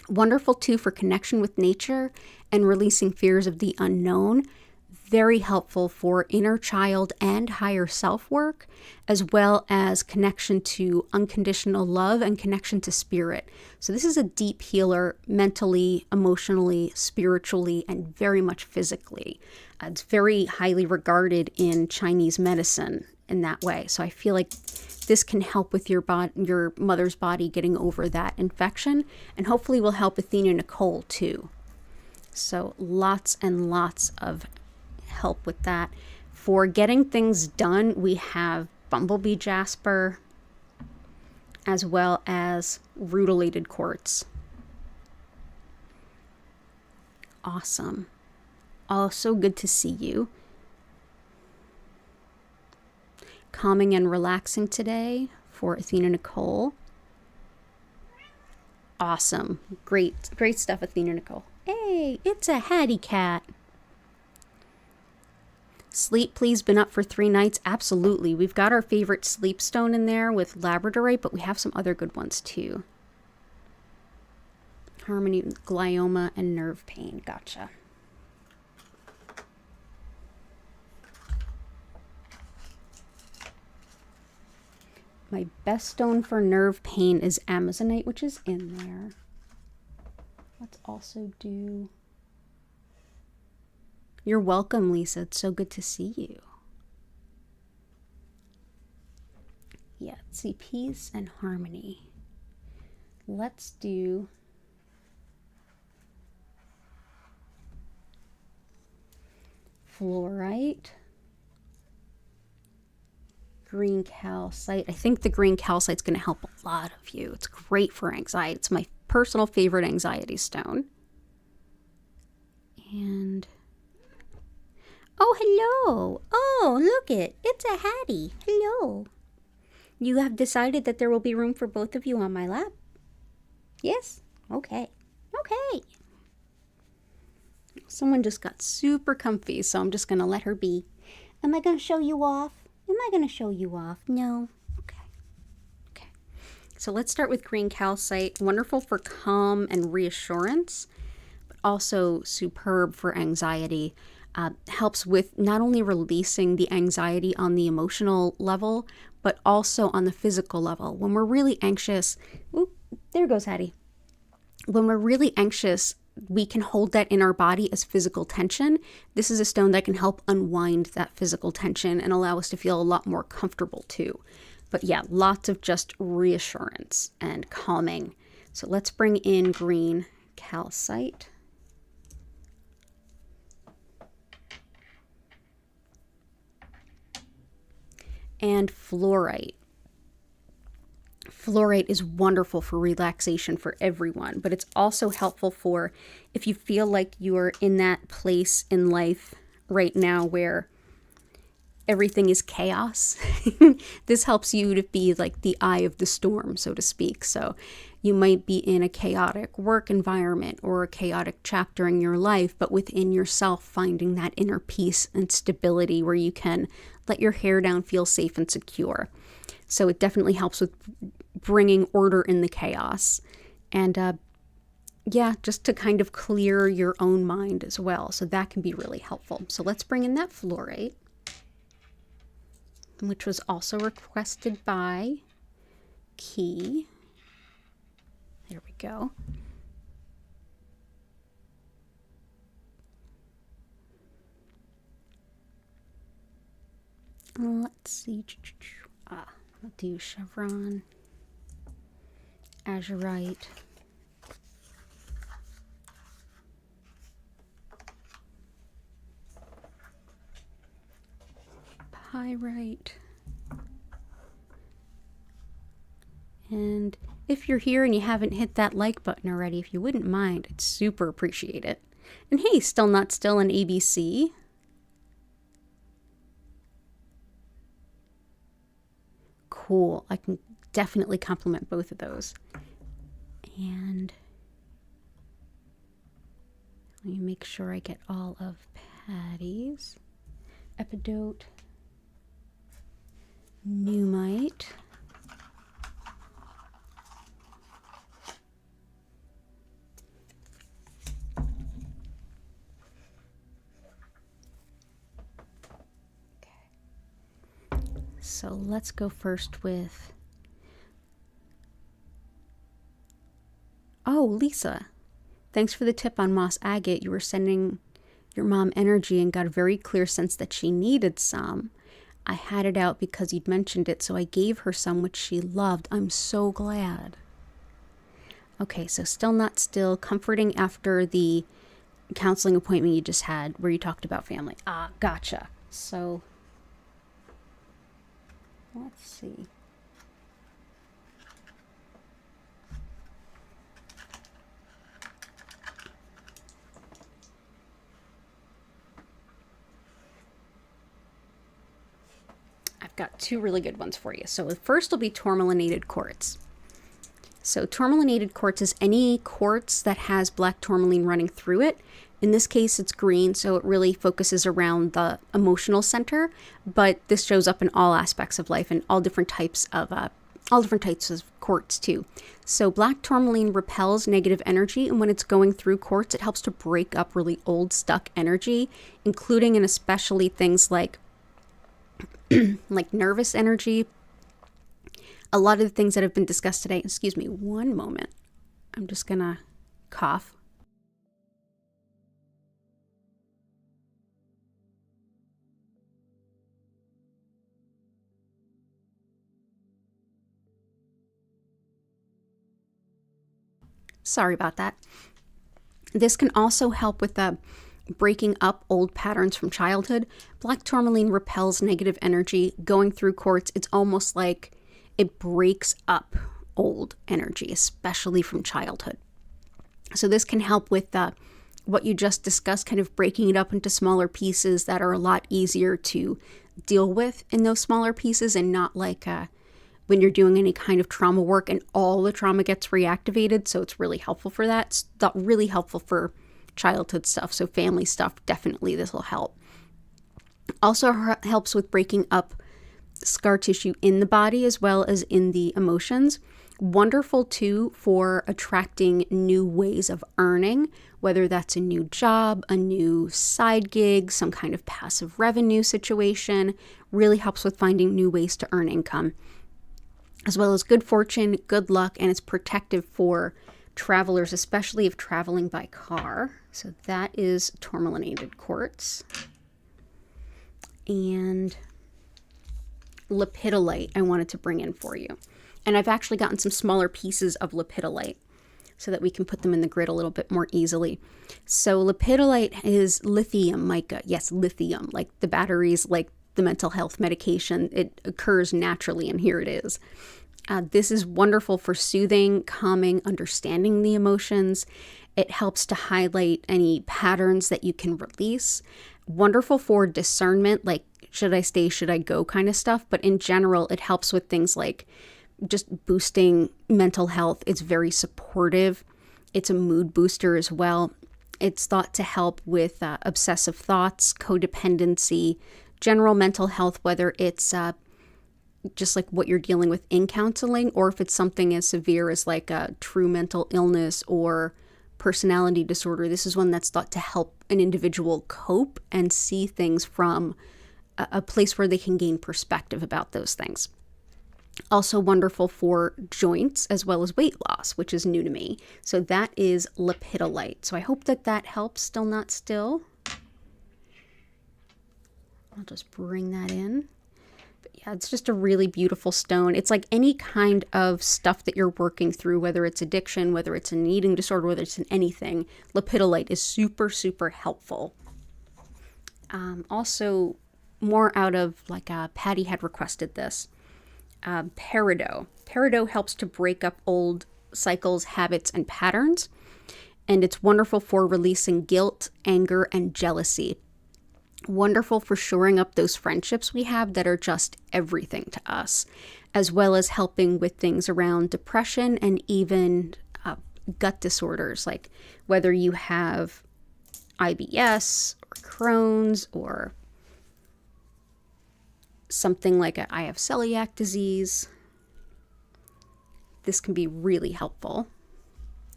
Wonderful too for connection with nature and releasing fears of the unknown. Very helpful for inner child and higher self work, as well as connection to unconditional love and connection to spirit. So this is a deep healer mentally, emotionally, spiritually, and very much physically. It's very highly regarded in Chinese medicine in that way. So I feel like this can help with your mother's body getting over that infection, and hopefully will help Athena Nicole too. So lots and lots of help with that. For getting things done, we have bumblebee jasper as well as rutilated quartz. Awesome. Also good to see you. Calming and relaxing today for Athena Nicole. Awesome. Great stuff, Athena Nicole. Hey, it's a Hattie cat. Sleep, please. Been up for 3 nights. Absolutely. We've got our favorite sleep stone in there with labradorite, but we have some other good ones too. Harmony, glioma, and nerve pain. Gotcha. My best stone for nerve pain is Amazonite, which is in there. Let's also do... You're welcome, Lisa. It's so good to see you. Yeah, let's see, peace and harmony. Let's do... fluorite. Green calcite. I think the green calcite's going to help a lot of you. It's great for anxiety. It's my personal favorite anxiety stone. And... oh, hello. Oh, look it. It's a Hattie. Hello. You have decided that there will be room for both of you on my lap? Yes? Okay. Okay. Someone just got super comfy, so I'm just going to let her be. Am I going to show you off? Am I going to show you off? No. Okay. Okay. So let's start with green calcite. Wonderful for calm and reassurance, but also superb for anxiety. Helps with not only releasing the anxiety on the emotional level, but also on the physical level. When we're really anxious, oop, there goes Hattie. When we're really anxious, we can hold that in our body as physical tension. This is a stone that can help unwind that physical tension and allow us to feel a lot more comfortable too. But yeah, lots of just reassurance and calming. So let's bring in green calcite. And fluorite. Fluorite is wonderful for relaxation for everyone, but it's also helpful for if you feel like you're in that place in life right now where everything is chaos. This helps you to be like the eye of the storm, so to speak. So you might be in a chaotic work environment or a chaotic chapter in your life, but within yourself finding that inner peace and stability where you can let your hair down, feel safe and secure. So it definitely helps with bringing order in the chaos. And yeah, just to kind of clear your own mind as well. So that can be really helpful. So let's bring in that fluorite, which was also requested by Key. There we go. Let's see. I'll do chevron, azurite, pyrite, and if you're here and you haven't hit that like button already, if you wouldn't mind, I'd super appreciate it. And hey, still not still an ABC. Cool. I can definitely compliment both of those. And let me make sure I get all of Patty's. Epidote, Pneumite, so let's go first with, oh, Lisa, thanks for the tip on moss agate. You were sending your mom energy and got a very clear sense that she needed some. I had it out because you'd mentioned it, so I gave her some, which she loved. I'm so glad. Okay, so still not still, comforting after the counseling appointment you just had where you talked about family. Ah, gotcha. So let's see. I've got two really good ones for you. So the first will be tourmalinated quartz. So tourmalinated quartz is any quartz that has black tourmaline running through it. In this case, it's green, so it really focuses around the emotional center, but this shows up in all aspects of life and all different types of quartz too. So black tourmaline repels negative energy, and when it's going through quartz, it helps to break up really old, stuck energy, including and especially things like like nervous energy. A lot of the things that have been discussed today. Excuse me, one moment. I'm just gonna cough. Sorry about that. This can also help with breaking up old patterns from childhood. Black tourmaline repels negative energy. Going through quartz, it's almost like it breaks up old energy, especially from childhood. So this can help with what you just discussed, kind of breaking it up into smaller pieces that are a lot easier to deal with in those smaller pieces, and not like when you're doing any kind of trauma work and all the trauma gets reactivated. So it's really helpful for that. It's not really helpful for childhood stuff. So family stuff, definitely this will help. Also helps with breaking up scar tissue in the body as well as in the emotions. Wonderful too for attracting new ways of earning, whether that's a new job, a new side gig, some kind of passive revenue situation. Really helps with finding new ways to earn income, as well as good fortune, good luck, and it's protective for travelers, especially if traveling by car. So that is tourmalinated quartz. And lepidolite I wanted to bring in for you. And I've actually gotten some smaller pieces of lepidolite so that we can put them in the grid a little bit more easily. So lepidolite is lithium mica. Yes, lithium, like the batteries, like the mental health medication. It occurs naturally, and here it is. This is wonderful for soothing, calming, understanding the emotions. It helps to highlight any patterns that you can release. Wonderful for discernment, like should I stay, should I go kind of stuff. But in general, it helps with things like just boosting mental health. It's very supportive. It's a mood booster as well. It's thought to help with obsessive thoughts, codependency, general mental health, whether it's just like what you're dealing with in counseling, or if it's something as severe as like a true mental illness or personality disorder. This is one that's thought to help an individual cope and see things from a place where they can gain perspective about those things. Also wonderful for joints as well as weight loss, which is new to me. So that is lepidolite. So I hope that that helps. Still not still. I'll just bring that in. But yeah, it's just a really beautiful stone. It's like any kind of stuff that you're working through, whether it's addiction, whether it's an eating disorder, whether it's in anything, lepidolite is super, super helpful. Also, more out of like Patty had requested this. Peridot. Peridot helps to break up old cycles, habits, and patterns. And it's wonderful for releasing guilt, anger, and jealousy. Wonderful for shoring up those friendships we have that are just everything to us, as well as helping with things around depression and even gut disorders, like whether you have IBS or Crohn's or something like I have celiac disease. This can be really helpful.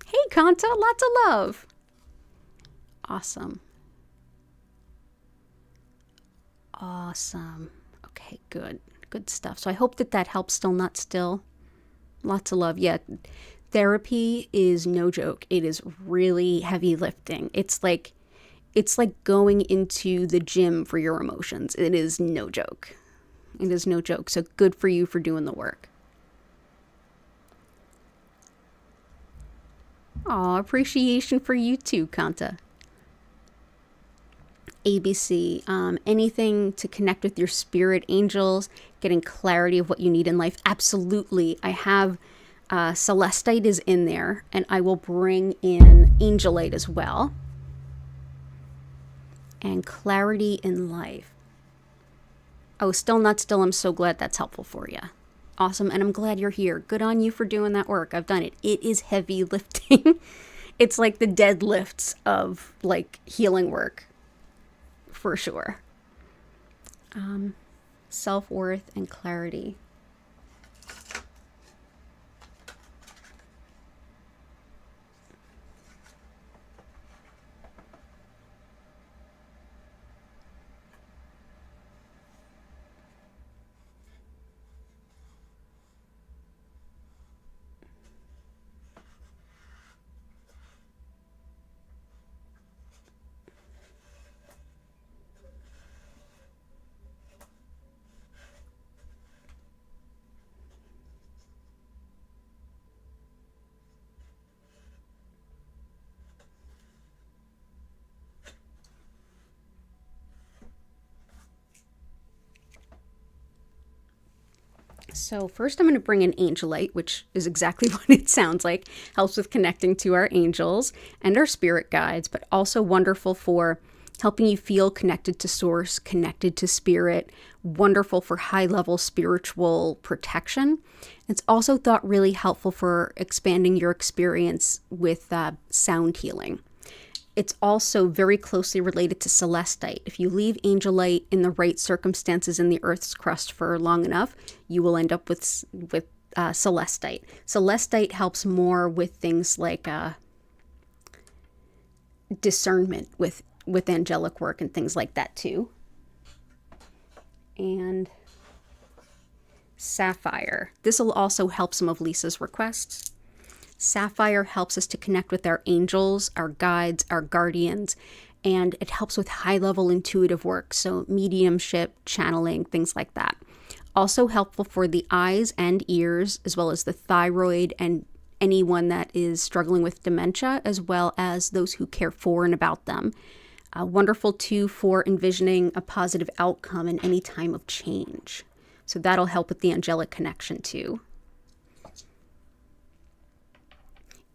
Hey, Kanta, lots of love. Awesome. Awesome. Okay, good. Good stuff. So I hope that that helps. Still not still. Lots of love. Yeah, therapy is no joke. It is really heavy lifting. It's like going into the gym for your emotions. It is no joke. It is no joke. So good for you for doing the work. Aw, appreciation for you too, Kanta. ABC, anything to connect with your spirit angels, getting clarity of what you need in life. Absolutely. I have celestite is in there, and I will bring in angelite as well. And clarity in life. Oh, still not still. I'm so glad that's helpful for you. Awesome. And I'm glad you're here. Good on you for doing that work. I've done it. It is heavy lifting. It's like the deadlifts of like healing work for sure. Self-worth and clarity. So first I'm going to bring in Angelite, which is exactly what it sounds like. Helps with connecting to our angels and our spirit guides, but also wonderful for helping you feel connected to source, connected to spirit, wonderful for high-level spiritual protection. It's also thought really helpful for expanding your experience with sound healing. It's also very closely related to celestite. If you leave angelite in the right circumstances in the Earth's crust for long enough, you will end up with celestite. Celestite helps more with things like discernment with angelic work and things like that too. And sapphire. This will also help some of Lisa's requests. Sapphire helps us to connect with our angels, our guides, our guardians, and it helps with high-level intuitive work, so mediumship, channeling, things like that. Also helpful for the eyes and ears, as well as the thyroid and anyone that is struggling with dementia, as well as those who care for and about them. Wonderful, too, for envisioning a positive outcome in any time of change. So that'll help with the angelic connection, too.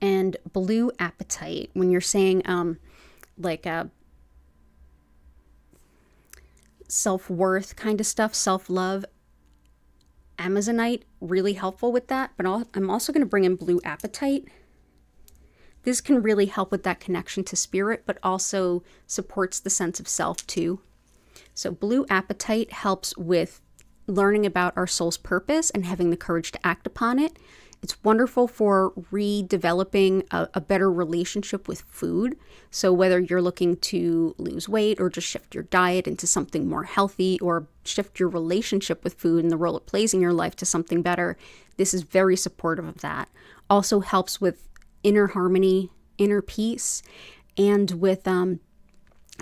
And blue apatite, when you're saying self-worth kind of stuff, self-love, Amazonite, really helpful with that. But I'm also going to bring in blue apatite. This can really help with that connection to spirit, but also supports the sense of self too. So blue apatite helps with learning about our soul's purpose and having the courage to act upon it. It's wonderful for redeveloping a better relationship with food. So whether you're looking to lose weight or just shift your diet into something more healthy or shift your relationship with food and the role it plays in your life to something better, this is very supportive of that. Also helps with inner harmony, inner peace, and with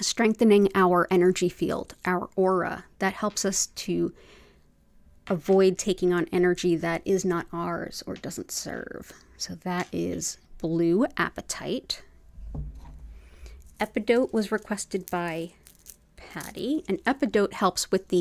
strengthening our energy field, our aura. That helps us to avoid taking on energy that is not ours or doesn't serve. So that is blue apatite. Epidote was requested by Patty, and epidote helps with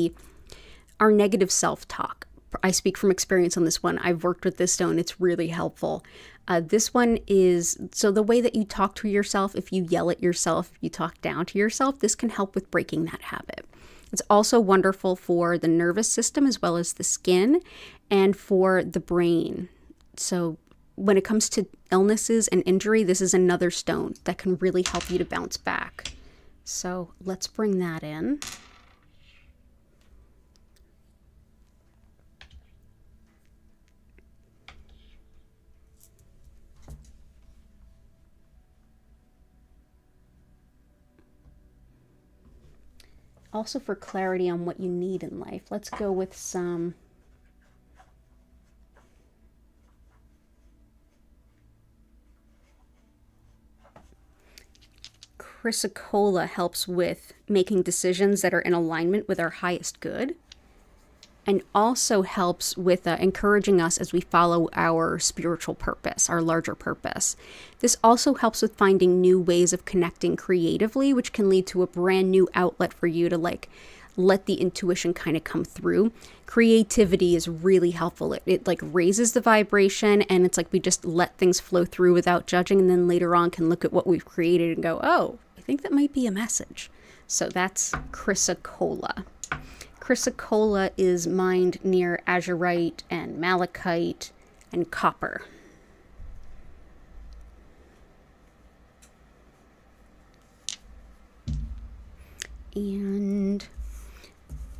our negative self-talk. I speak from experience on this one. I've worked with this stone. It's really helpful. This one is, so the way that you talk to yourself, if you yell at yourself, if you talk down to yourself, this can help with breaking that habit. It's also wonderful for the nervous system as well as the skin and for the brain. So when it comes to illnesses and injury, this is another stone that can really help you to bounce back. So let's bring that in. Also for clarity on what you need in life, let's go with some chrysocolla. Helps with making decisions that are in alignment with our highest good, and also helps with encouraging us as we follow our spiritual purpose, our larger purpose. This also helps with finding new ways of connecting creatively, which can lead to a brand new outlet for you to let the intuition kind of come through. Creativity is really helpful. It raises the vibration, and it's like we just let things flow through without judging, and then later on can look at what we've created and go, oh, I think that might be a message. So that's chrysocolla. Chrysocolla is mined near azurite and malachite and copper. And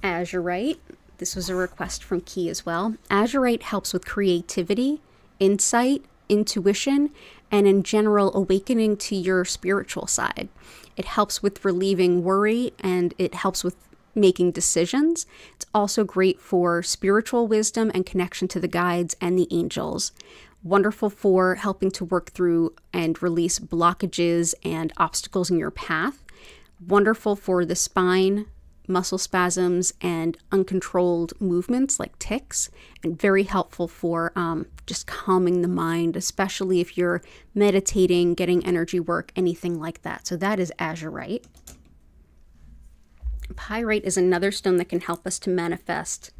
azurite, this was a request from Key as well. Azurite helps with creativity, insight, intuition, and in general awakening to your spiritual side. It helps with relieving worry, and it helps with making decisions. It's also great for spiritual wisdom and connection to the guides and the angels. Wonderful for helping to work through and release blockages and obstacles in your path. Wonderful for the spine, muscle spasms, and uncontrolled movements like tics, and very helpful for just calming the mind, especially if you're meditating, getting energy work, anything like that. So that is azurite. Pyrite is another stone that can help us to manifest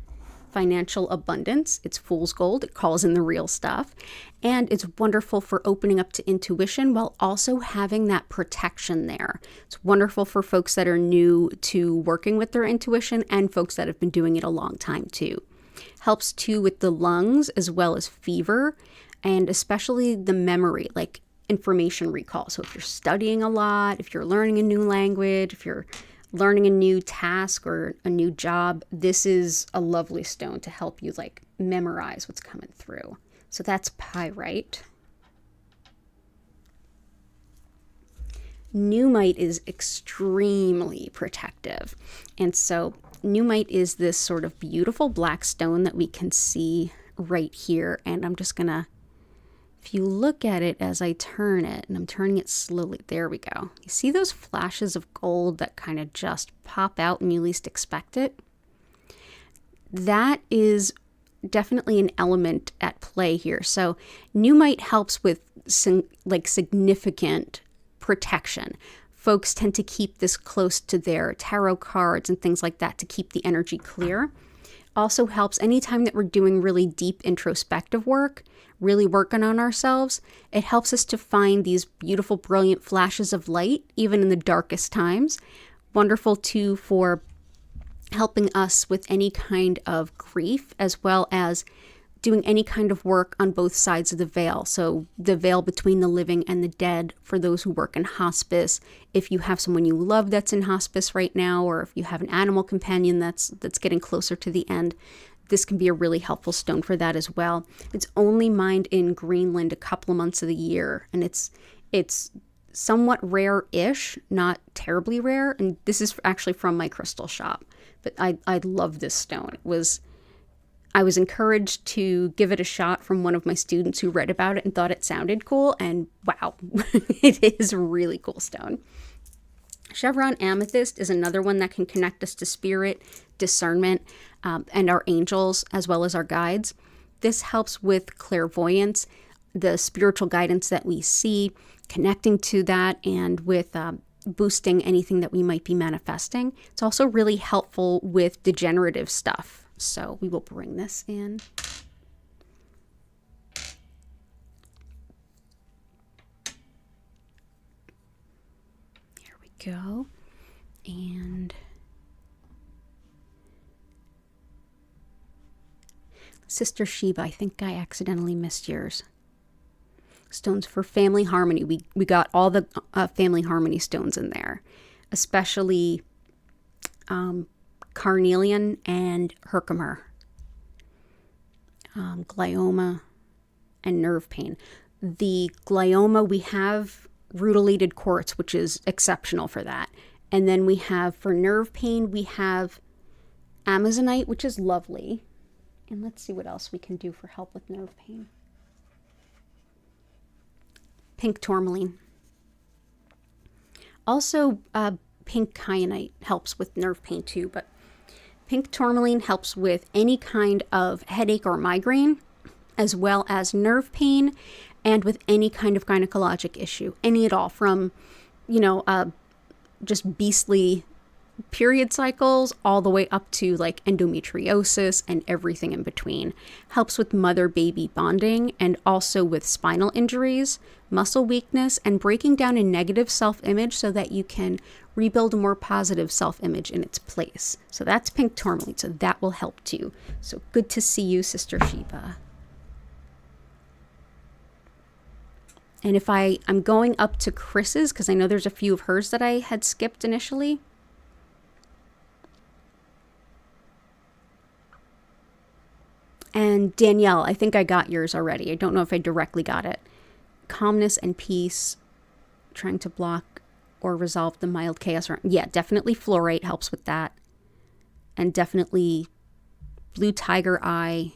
financial abundance. It's fool's gold. It calls in the real stuff. And it's wonderful for opening up to intuition while also having that protection there. It's wonderful for folks that are new to working with their intuition and folks that have been doing it a long time too. Helps too with the lungs as well as fever, and especially the memory, like information recall. So if you're studying a lot, if you're learning a new language, if you're learning a new task or a new job, this is a lovely stone to help you like memorize what's coming through. So that's pyrite. Numite is extremely protective. And so numite is this sort of beautiful black stone that we can see right here. And I'm just gonna, if you look at it as I turn it, and I'm turning it slowly, there we go. You see those flashes of gold that kind of just pop out when you least expect it? That is definitely an element at play here. So numite helps with significant protection. Folks tend to keep this close to their tarot cards and things like that to keep the energy clear. Also helps anytime that we're doing really deep introspective work, really working on ourselves. It helps us to find these beautiful, brilliant flashes of light, even in the darkest times. Wonderful too for helping us with any kind of grief, as well as doing any kind of work on both sides of the veil. So the veil between the living and the dead for those who work in hospice. If you have someone you love that's in hospice right now, or if you have an animal companion that's getting closer to the end, this can be a really helpful stone for that as well. It's only mined in Greenland a couple of months of the year, and it's somewhat rare-ish, not terribly rare. And this is actually from my crystal shop, but I love this stone. I was encouraged to give it a shot from one of my students who read about it and thought it sounded cool, and wow, it is a really cool stone. Chevron amethyst is another one that can connect us to spirit, discernment, and our angels, as well as our guides. This helps with clairvoyance, the spiritual guidance that we see, connecting to that, and with boosting anything that we might be manifesting. It's also really helpful with degenerative stuff. So we will bring this in. Here we go. And Sister Sheba, I think I accidentally missed yours. Stones for family harmony. We got all the family harmony stones in there, especially carnelian and herkimer, glioma, and nerve pain. The glioma, we have rutilated quartz, which is exceptional for that. And then we have, for nerve pain, we have amazonite, which is lovely. And let's see what else we can do for help with nerve pain. Pink tourmaline. Also, pink kyanite helps with nerve pain too, but pink tourmaline helps with any kind of headache or migraine, as well as nerve pain, and with any kind of gynecologic issue, any at all, from, just beastly period cycles all the way up to like endometriosis and everything in between. Helps with mother-baby bonding and also with spinal injuries, muscle weakness, and breaking down a negative self-image so that you can rebuild a more positive self-image in its place. So that's pink tourmaline, so that will help too. So good to see you, Sister Sheba. And if I'm going up to Chris's, because I know there's a few of hers that I had skipped initially. And Danielle, I think I got yours already. I don't know if I directly got it. Calmness and peace, trying to block or resolve the mild chaos. Yeah, definitely fluorite helps with that. And definitely blue tiger eye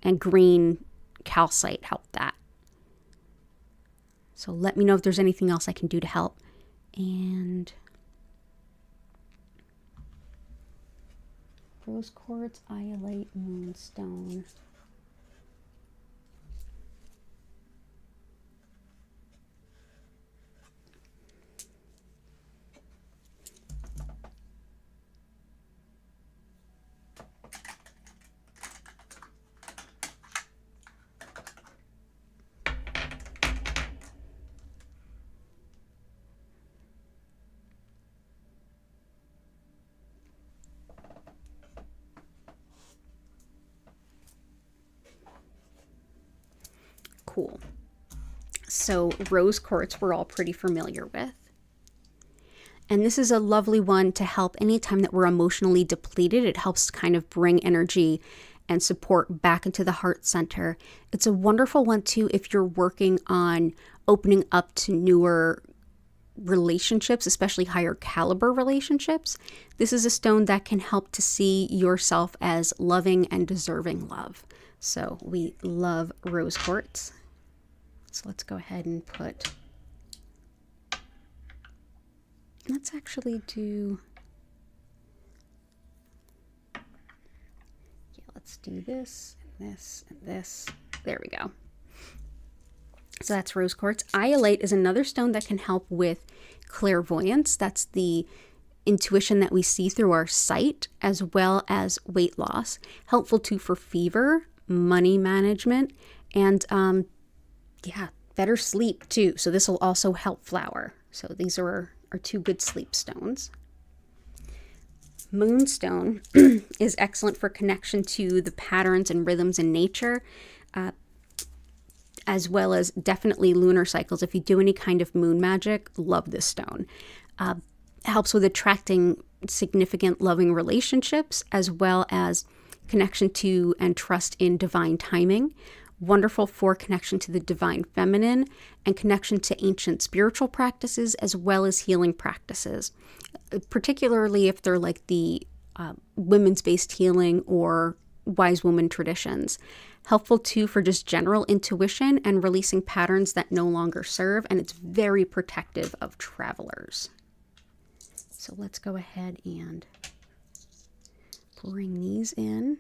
and green calcite help that. So let me know if there's anything else I can do to help. And rose quartz, iolite, moonstone. Cool. So rose quartz we're all pretty familiar with. And this is a lovely one to help anytime that we're emotionally depleted. It helps kind of bring energy and support back into the heart center. It's a wonderful one too if you're working on opening up to newer relationships, especially higher caliber relationships. This is a stone that can help to see yourself as loving and deserving love. So we love rose quartz. So let's go ahead and let's actually do, let's do this and this and this. There we go. So that's rose quartz. Iolite is another stone that can help with clairvoyance. That's the intuition that we see through our sight, as well as weight loss. Helpful too for fever, money management, and better sleep too. So this will also help flower. So these are two good sleep stones. Moonstone is excellent for connection to the patterns and rhythms in nature, as well as definitely lunar cycles. If you do any kind of moon magic, love this stone. Helps with attracting significant loving relationships, as well as connection to and trust in divine timing. Wonderful for connection to the divine feminine and connection to ancient spiritual practices, as well as healing practices, particularly if they're like the women's based healing or wise woman traditions. Helpful too for just general intuition and releasing patterns that no longer serve, and it's very protective of travelers. So let's go ahead and bring these in.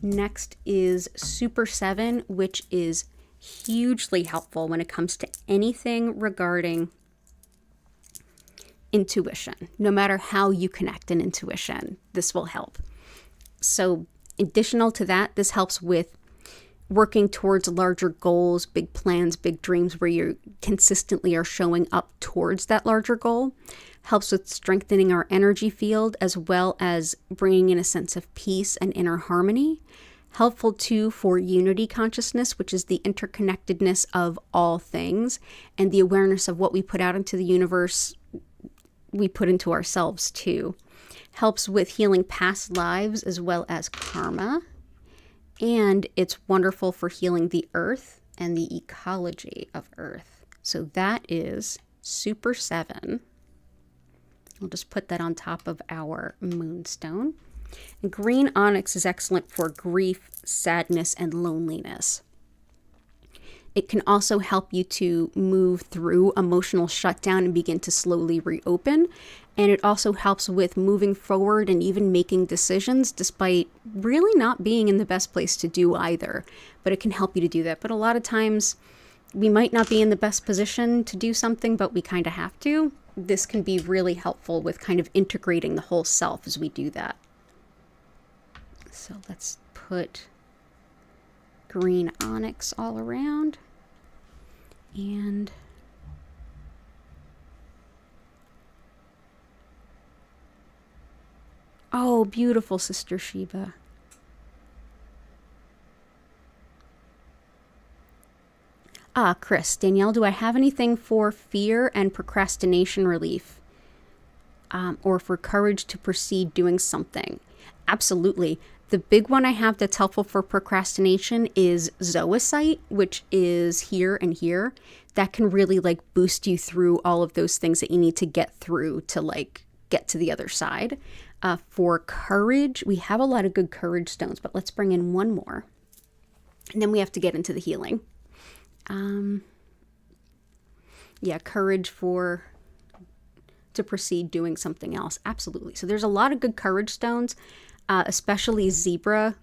Next is Super 7, which is hugely helpful when it comes to anything regarding intuition. No matter how you connect an intuition, this will help. So additional to that, this helps with working towards larger goals, big plans, big dreams, where you consistently are showing up towards that larger goal. Helps with strengthening our energy field, as well as bringing in a sense of peace and inner harmony. Helpful too for unity consciousness, which is the interconnectedness of all things, and the awareness of what we put out into the universe, we put into ourselves too. Helps with healing past lives as well as karma. And it's wonderful for healing the earth and the ecology of earth. So that is Super 7. We'll just put that on top of our moonstone. And green onyx is excellent for grief, sadness, and loneliness. It can also help you to move through emotional shutdown and begin to slowly reopen. And it also helps with moving forward and even making decisions, despite really not being in the best place to do either. But it can help you to do that. But a lot of times we might not be in the best position to do something, but we kind of have to. This can be really helpful with kind of integrating the whole self as we do that. So let's put green onyx all around. And oh, beautiful, Sister Sheba. Chris, Danielle, do I have anything for fear and procrastination relief? Or for courage to proceed doing something? Absolutely. The big one I have that's helpful for procrastination is Zoisite, which is here and here. That can really like boost you through all of those things that you need to get through to like get to the other side. For courage, we have a lot of good courage stones, but let's bring in one more. And then we have to get into the healing. Yeah, courage to proceed doing something else. Absolutely. So there's a lot of good courage stones, especially zebra,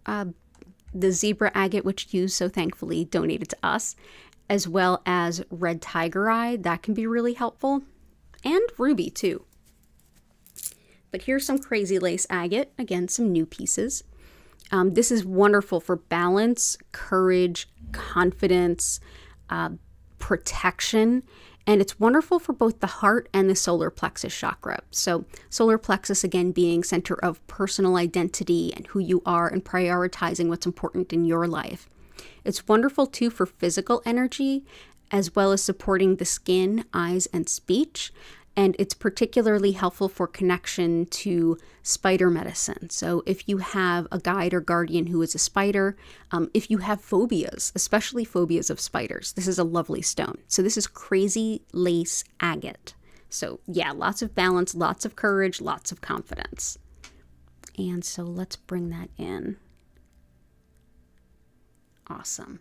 the zebra agate, which you so thankfully donated to us, as well as red tiger eye. That can be really helpful, and ruby too. But here's some crazy lace agate. Again, some new pieces. This is wonderful for balance, courage, confidence, protection, and it's wonderful for both the heart and the solar plexus chakra. So solar plexus, again, being center of personal identity and who you are and prioritizing what's important in your life. It's wonderful too for physical energy, as well as supporting the skin, eyes, and speech. And it's particularly helpful for connection to spider medicine. So if you have a guide or guardian who is a spider, if you have phobias, especially phobias of spiders, this is a lovely stone. So this is crazy lace agate. So yeah, lots of balance, lots of courage, lots of confidence. And so let's bring that in. Awesome.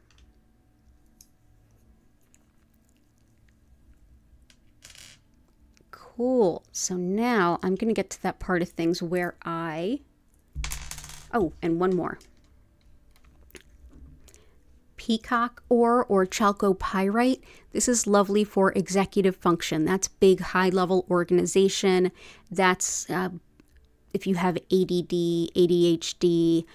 Cool. So now I'm going to get to that part of things where oh, and one more. Peacock ore or chalcopyrite. This is lovely for executive function. That's big, high-level organization. That's if you have ADD, ADHD,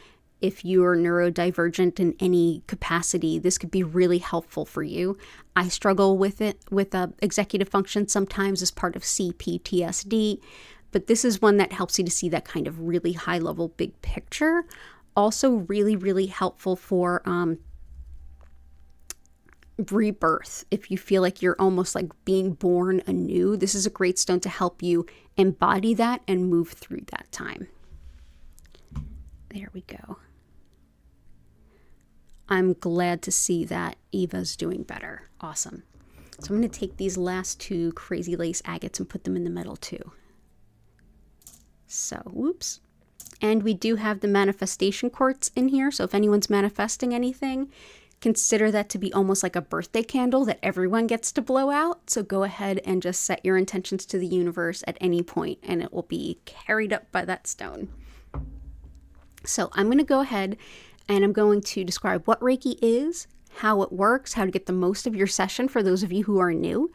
if you're neurodivergent in any capacity, this could be really helpful for you. I struggle with it with executive function sometimes as part of CPTSD, but this is one that helps you to see that kind of really high level big picture. Also really, really helpful for rebirth. If you feel like you're almost like being born anew, this is a great stone to help you embody that and move through that time. There we go. I'm glad to see that Eva's doing better. Awesome. So I'm going to take these last two crazy lace agates and put them in the middle too. So, whoops. And we do have the manifestation quartz in here. So if anyone's manifesting anything, consider that to be almost like a birthday candle that everyone gets to blow out. So go ahead and just set your intentions to the universe at any point and it will be carried up by that stone. So I'm going to go ahead and I'm going to describe what Reiki is, how it works, how to get the most of your session for those of you who are new.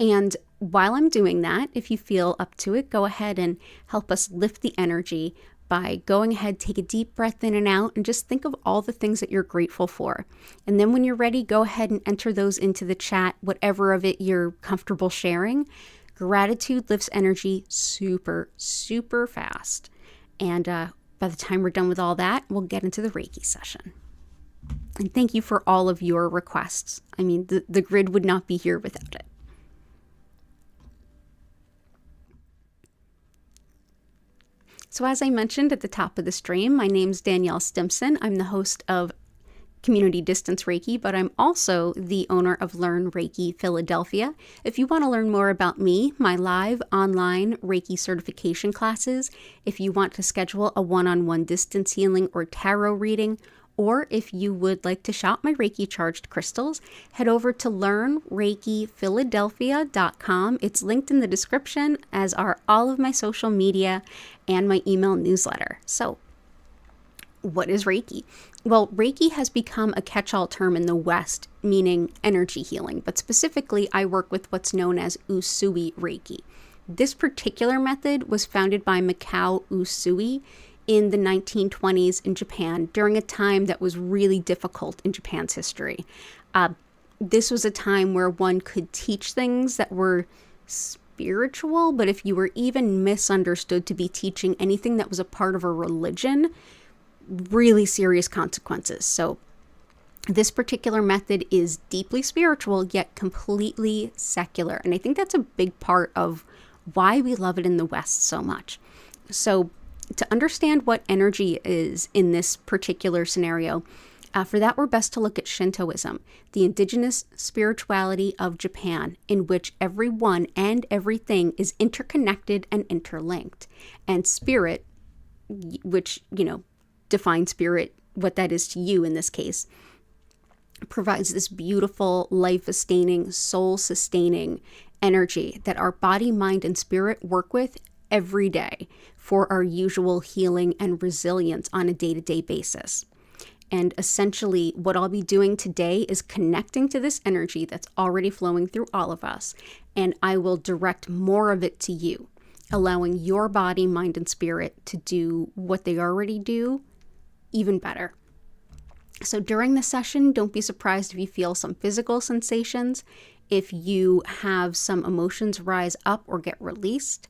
And while I'm doing that, if you feel up to it, go ahead and help us lift the energy by going ahead, take a deep breath in and out, and just think of all the things that you're grateful for. And then when you're ready, go ahead and enter those into the chat, whatever of it you're comfortable sharing. Gratitude lifts energy super, super fast. And by the time we're done with all that, we'll get into the Reiki session. And thank you for all of your requests. I mean, the grid would not be here without it. So as I mentioned at the top of the stream, my name's DanielleStimpson. I'm the host of Community Distance Reiki, but I'm also the owner of Learn Reiki Philadelphia. If you want to learn more about me, my live online Reiki certification classes, if you want to schedule a one-on-one distance healing or tarot reading, or if you would like to shop my Reiki charged crystals, head over to learnreikiphiladelphia.com. It's linked in the description, as are all of my social media and my email newsletter. So What is Reiki? Well, Reiki has become a catch-all term in the West, meaning energy healing, but specifically I work with what's known as Usui Reiki. This particular method was founded by Mikao Usui in the 1920s in Japan during a time that was really difficult in Japan's history. This was a time where one could teach things that were spiritual, but if you were even misunderstood to be teaching anything that was a part of a religion, really serious consequences. So this particular method is deeply spiritual, yet completely secular. And I think that's a big part of why we love it in the West so much. So to understand what energy is in this particular scenario, for that, we're best to look at Shintoism, the indigenous spirituality of Japan, in which everyone and everything is interconnected and interlinked. And spirit, which, define spirit, what that is to you in this case, provides this beautiful, life-sustaining, soul-sustaining energy that our body, mind, and spirit work with every day for our usual healing and resilience on a day-to-day basis. And essentially, what I'll be doing today is connecting to this energy that's already flowing through all of us, and I will direct more of it to you, allowing your body, mind, and spirit to do what they already do, even better. So during the session, don't be surprised if you feel some physical sensations, if you have some emotions rise up or get released.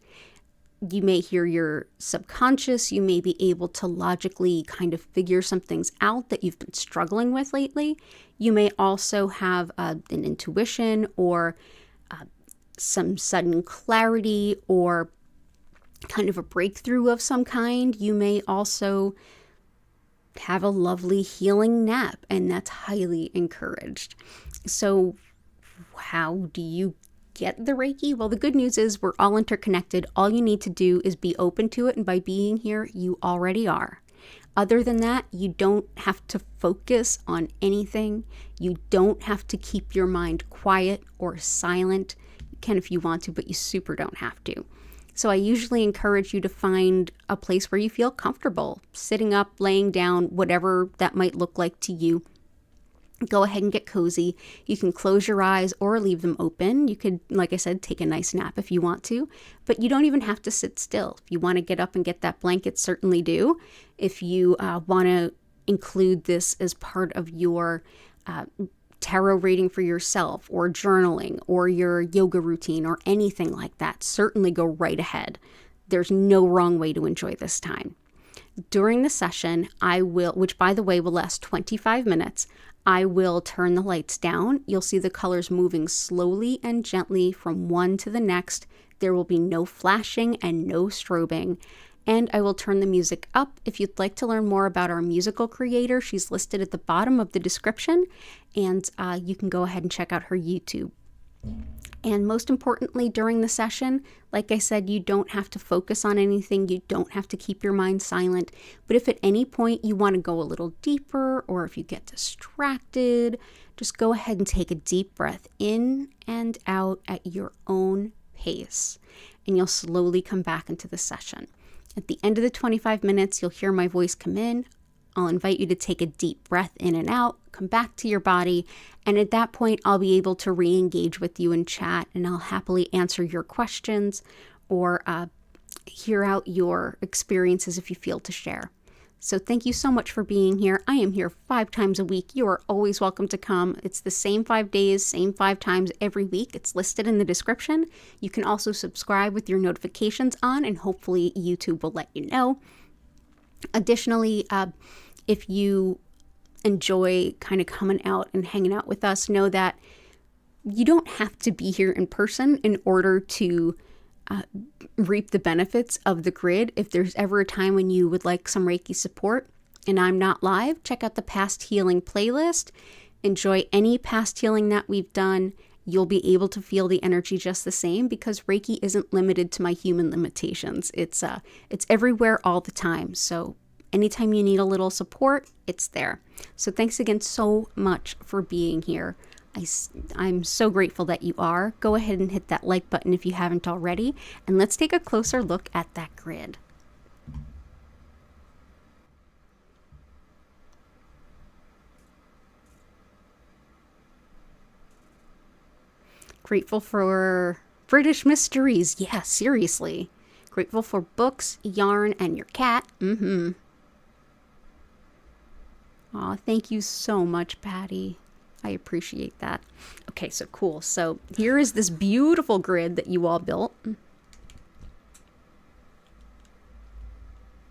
You may hear your subconscious, you may be able to logically kind of figure some things out that you've been struggling with lately. You may also have an intuition or some sudden clarity or kind of a breakthrough of some kind. You may also have a lovely healing nap, and that's highly encouraged. So how do you get the Reiki? Well, the good news is we're all interconnected. All you need to do is be open to it, and by being here, you already are. Other than that, you don't have to focus on anything. You don't have to keep your mind quiet or silent. You can if you want to, but you super don't have to. So I usually encourage you to find a place where you feel comfortable, sitting up, laying down, whatever that might look like to you. Go ahead and get cozy. You can close your eyes or leave them open. You could, like I said, take a nice nap if you want to, but you don't even have to sit still. If you want to get up and get that blanket, certainly do. If you want to include this as part of your tarot reading for yourself or journaling or your yoga routine or anything like that, certainly go right ahead. There's no wrong way to enjoy this time. During the session, I will, which by the way will last 25 minutes, I will turn the lights down. You'll see the colors moving slowly and gently from one to the next. There will be no flashing and no strobing. And I will turn the music up. If you'd like to learn more about our musical creator, she's listed at the bottom of the description, and you can go ahead and check out her YouTube. And most importantly, during the session, like I said, you don't have to focus on anything. You don't have to keep your mind silent. But if at any point you want to go a little deeper, or if you get distracted, just go ahead and take a deep breath in and out at your own pace. And you'll slowly come back into the session. At the end of the 25 minutes, you'll hear my voice come in. I'll invite you to take a deep breath in and out, come back to your body, and at that point, I'll be able to re-engage with you in chat, and I'll happily answer your questions or hear out your experiences if you feel to share. So thank you so much for being here. I am here 5 times a week. You are always welcome to come. It's the same 5 days, same 5 times every week. It's listed in the description. You can also subscribe with your notifications on, and hopefully YouTube will let you know. Additionally, if you enjoy kind of coming out and hanging out with us, know that you don't have to be here in person in order to reap the benefits of the grid. If there's ever a time when you would like some Reiki support and I'm not live, check out the past healing playlist. Enjoy any past healing that we've done. You'll be able to feel the energy just the same because Reiki isn't limited to my human limitations. It's everywhere all the time. So anytime you need a little support, it's there. So thanks again so much for being here. I'm so grateful that you are. Go ahead and hit that like button if you haven't already, and let's take a closer look at that grid. Grateful for British mysteries. Yeah, seriously. Grateful for books, yarn, and your cat. Mm-hmm. Aw, thank you so much, Patty. I appreciate that. Okay, so cool. So here is this beautiful grid that you all built.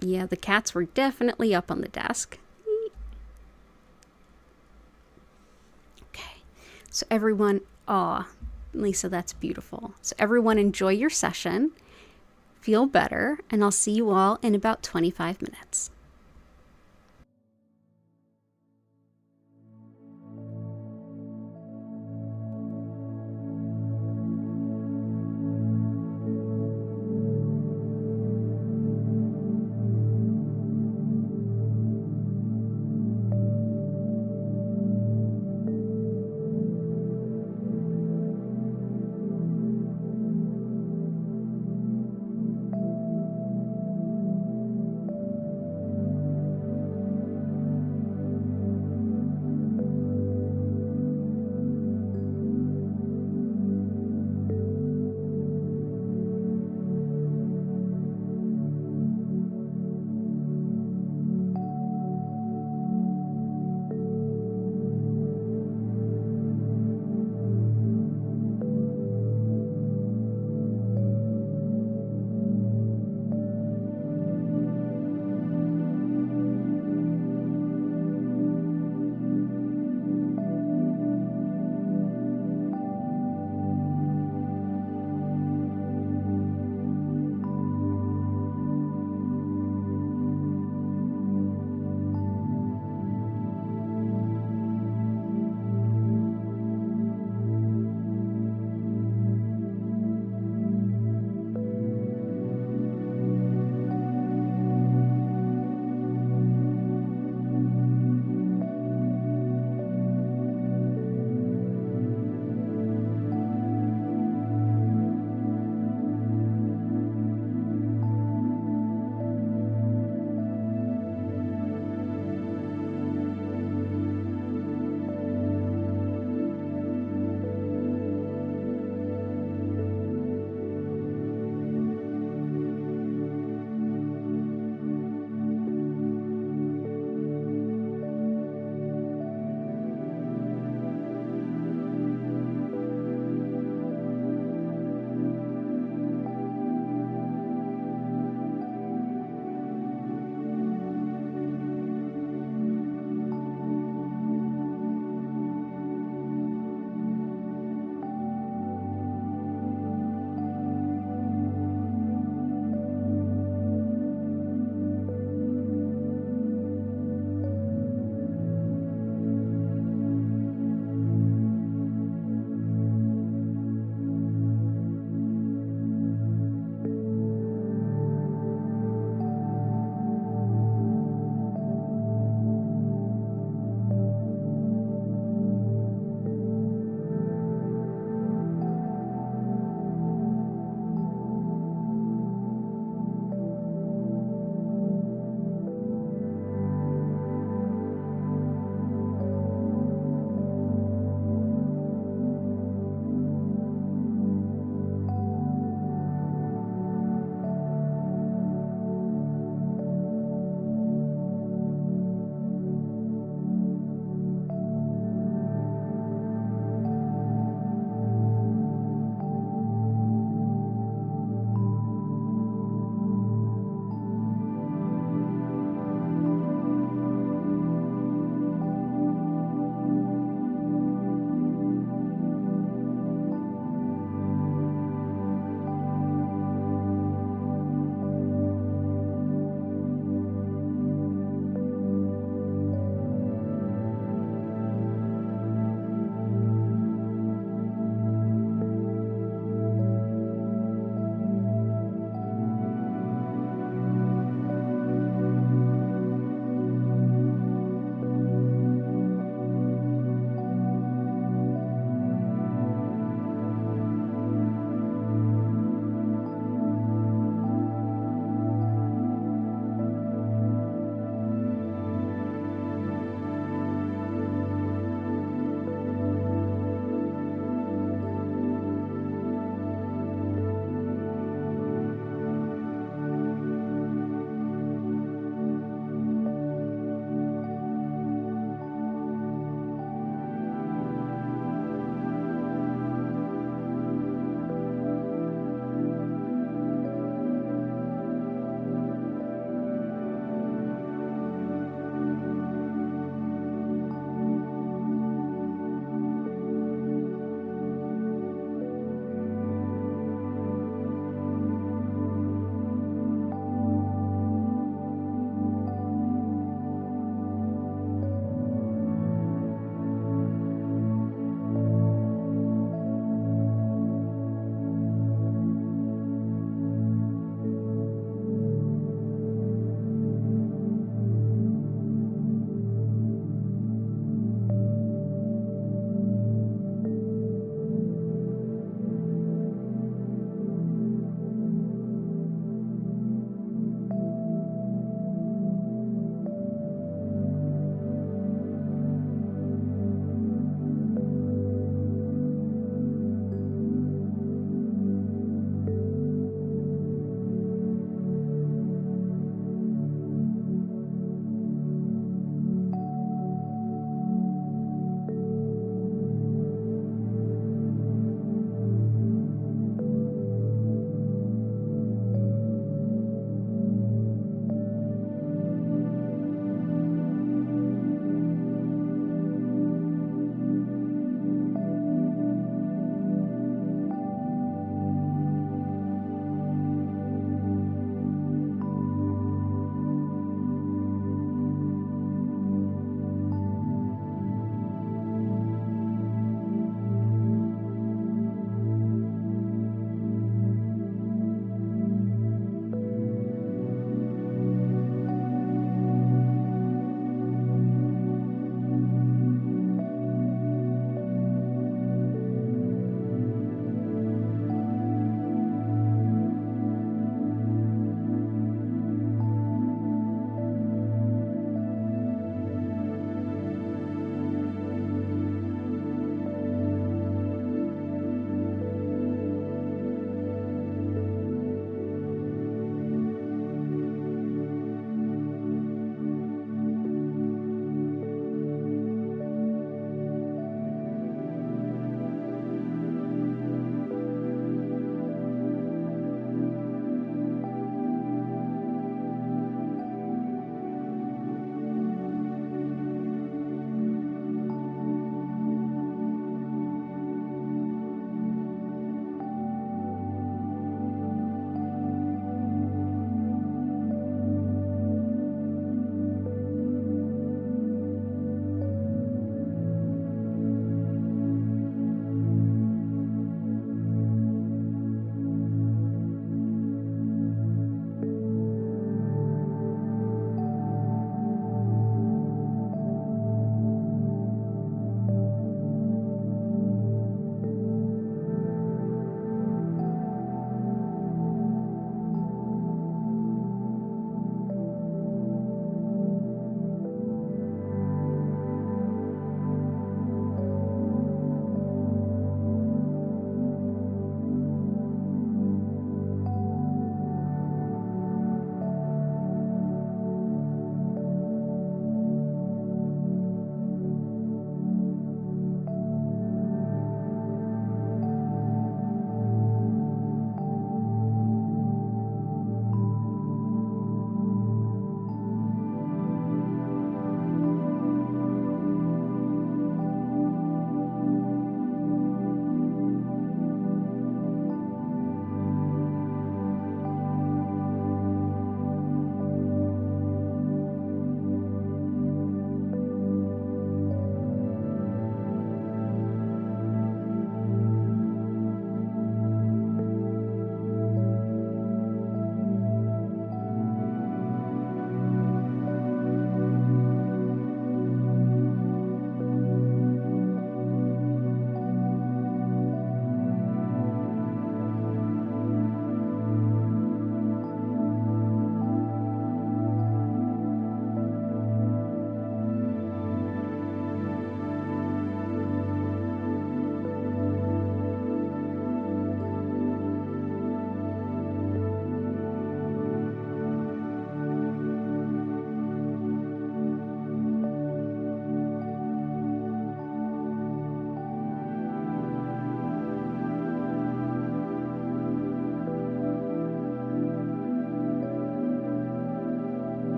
Yeah, the cats were definitely up on the desk. Okay, so everyone, aw, Lisa, that's beautiful. So everyone enjoy your session, feel better, and I'll see you all in about 25 minutes.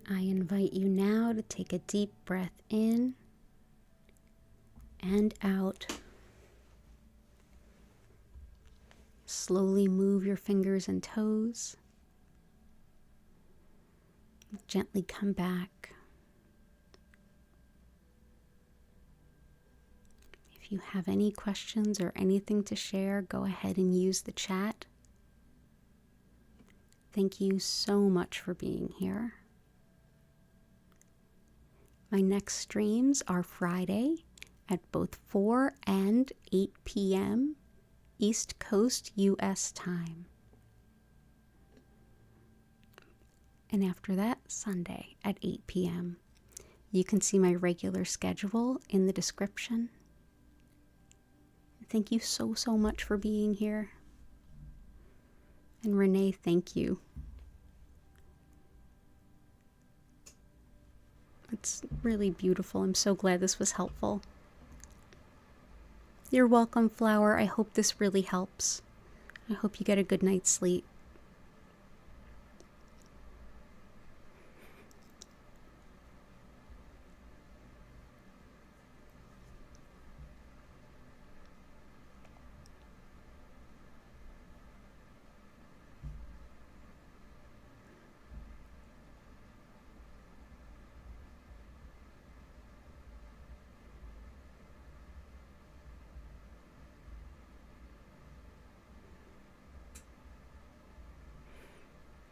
I invite you now to take a deep breath in and out. Slowly move your fingers and toes. Gently come back. If you have any questions or anything to share, go ahead and use the chat. Thank you so much for being here. My next streams are Friday at both 4 and 8 p.m. East Coast US time. And after that, Sunday at 8 p.m. You can see my regular schedule in the description. Thank you so, so much for being here. And Renee, thank you. It's really beautiful. I'm so glad this was helpful. You're welcome, Flower. I hope this really helps. I hope you get a good night's sleep.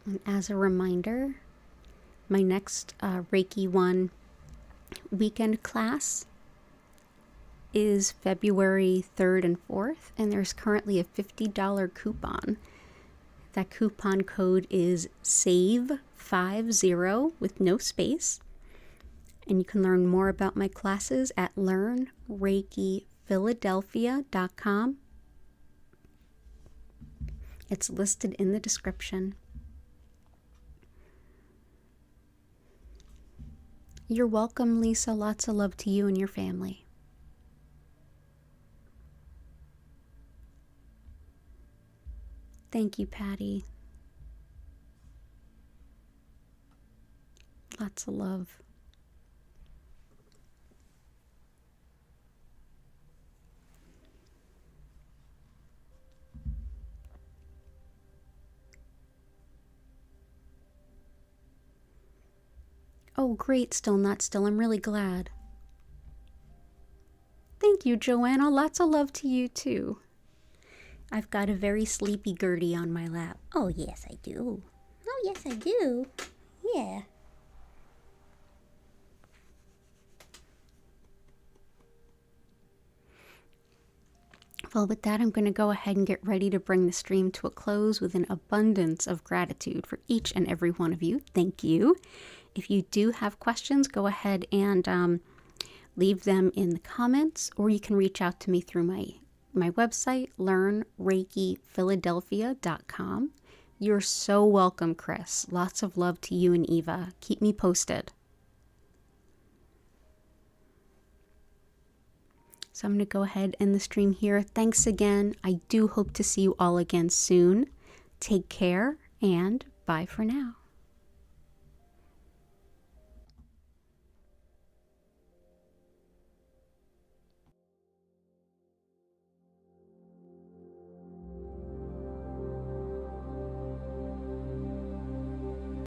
And as a reminder, my next Reiki 1 weekend class is February 3rd and 4th, and there's currently a $50 coupon. That coupon code is SAVE50 with no space. And you can learn more about my classes at learnreikiphiladelphia.com. It's listed in the description. You're welcome, Lisa. Lots of love to you and your family. Thank you, Patty. Lots of love. Oh, great. Still not still. I'm really glad. Thank you, Joanna. Lots of love to you, too. I've got a very sleepy Gertie on my lap. Oh, yes, I do. Oh, yes, I do. Yeah. Well, with that, I'm going to go ahead and get ready to bring the stream to a close with an abundance of gratitude for each and every one of you. Thank you. If you do have questions, go ahead and leave them in the comments, or you can reach out to me through my website, learnreikiphiladelphia.com. You're so welcome, Chris. Lots of love to you and Eva. Keep me posted. So I'm going to go ahead and end the stream here. Thanks again. I do hope to see you all again soon. Take care and bye for now.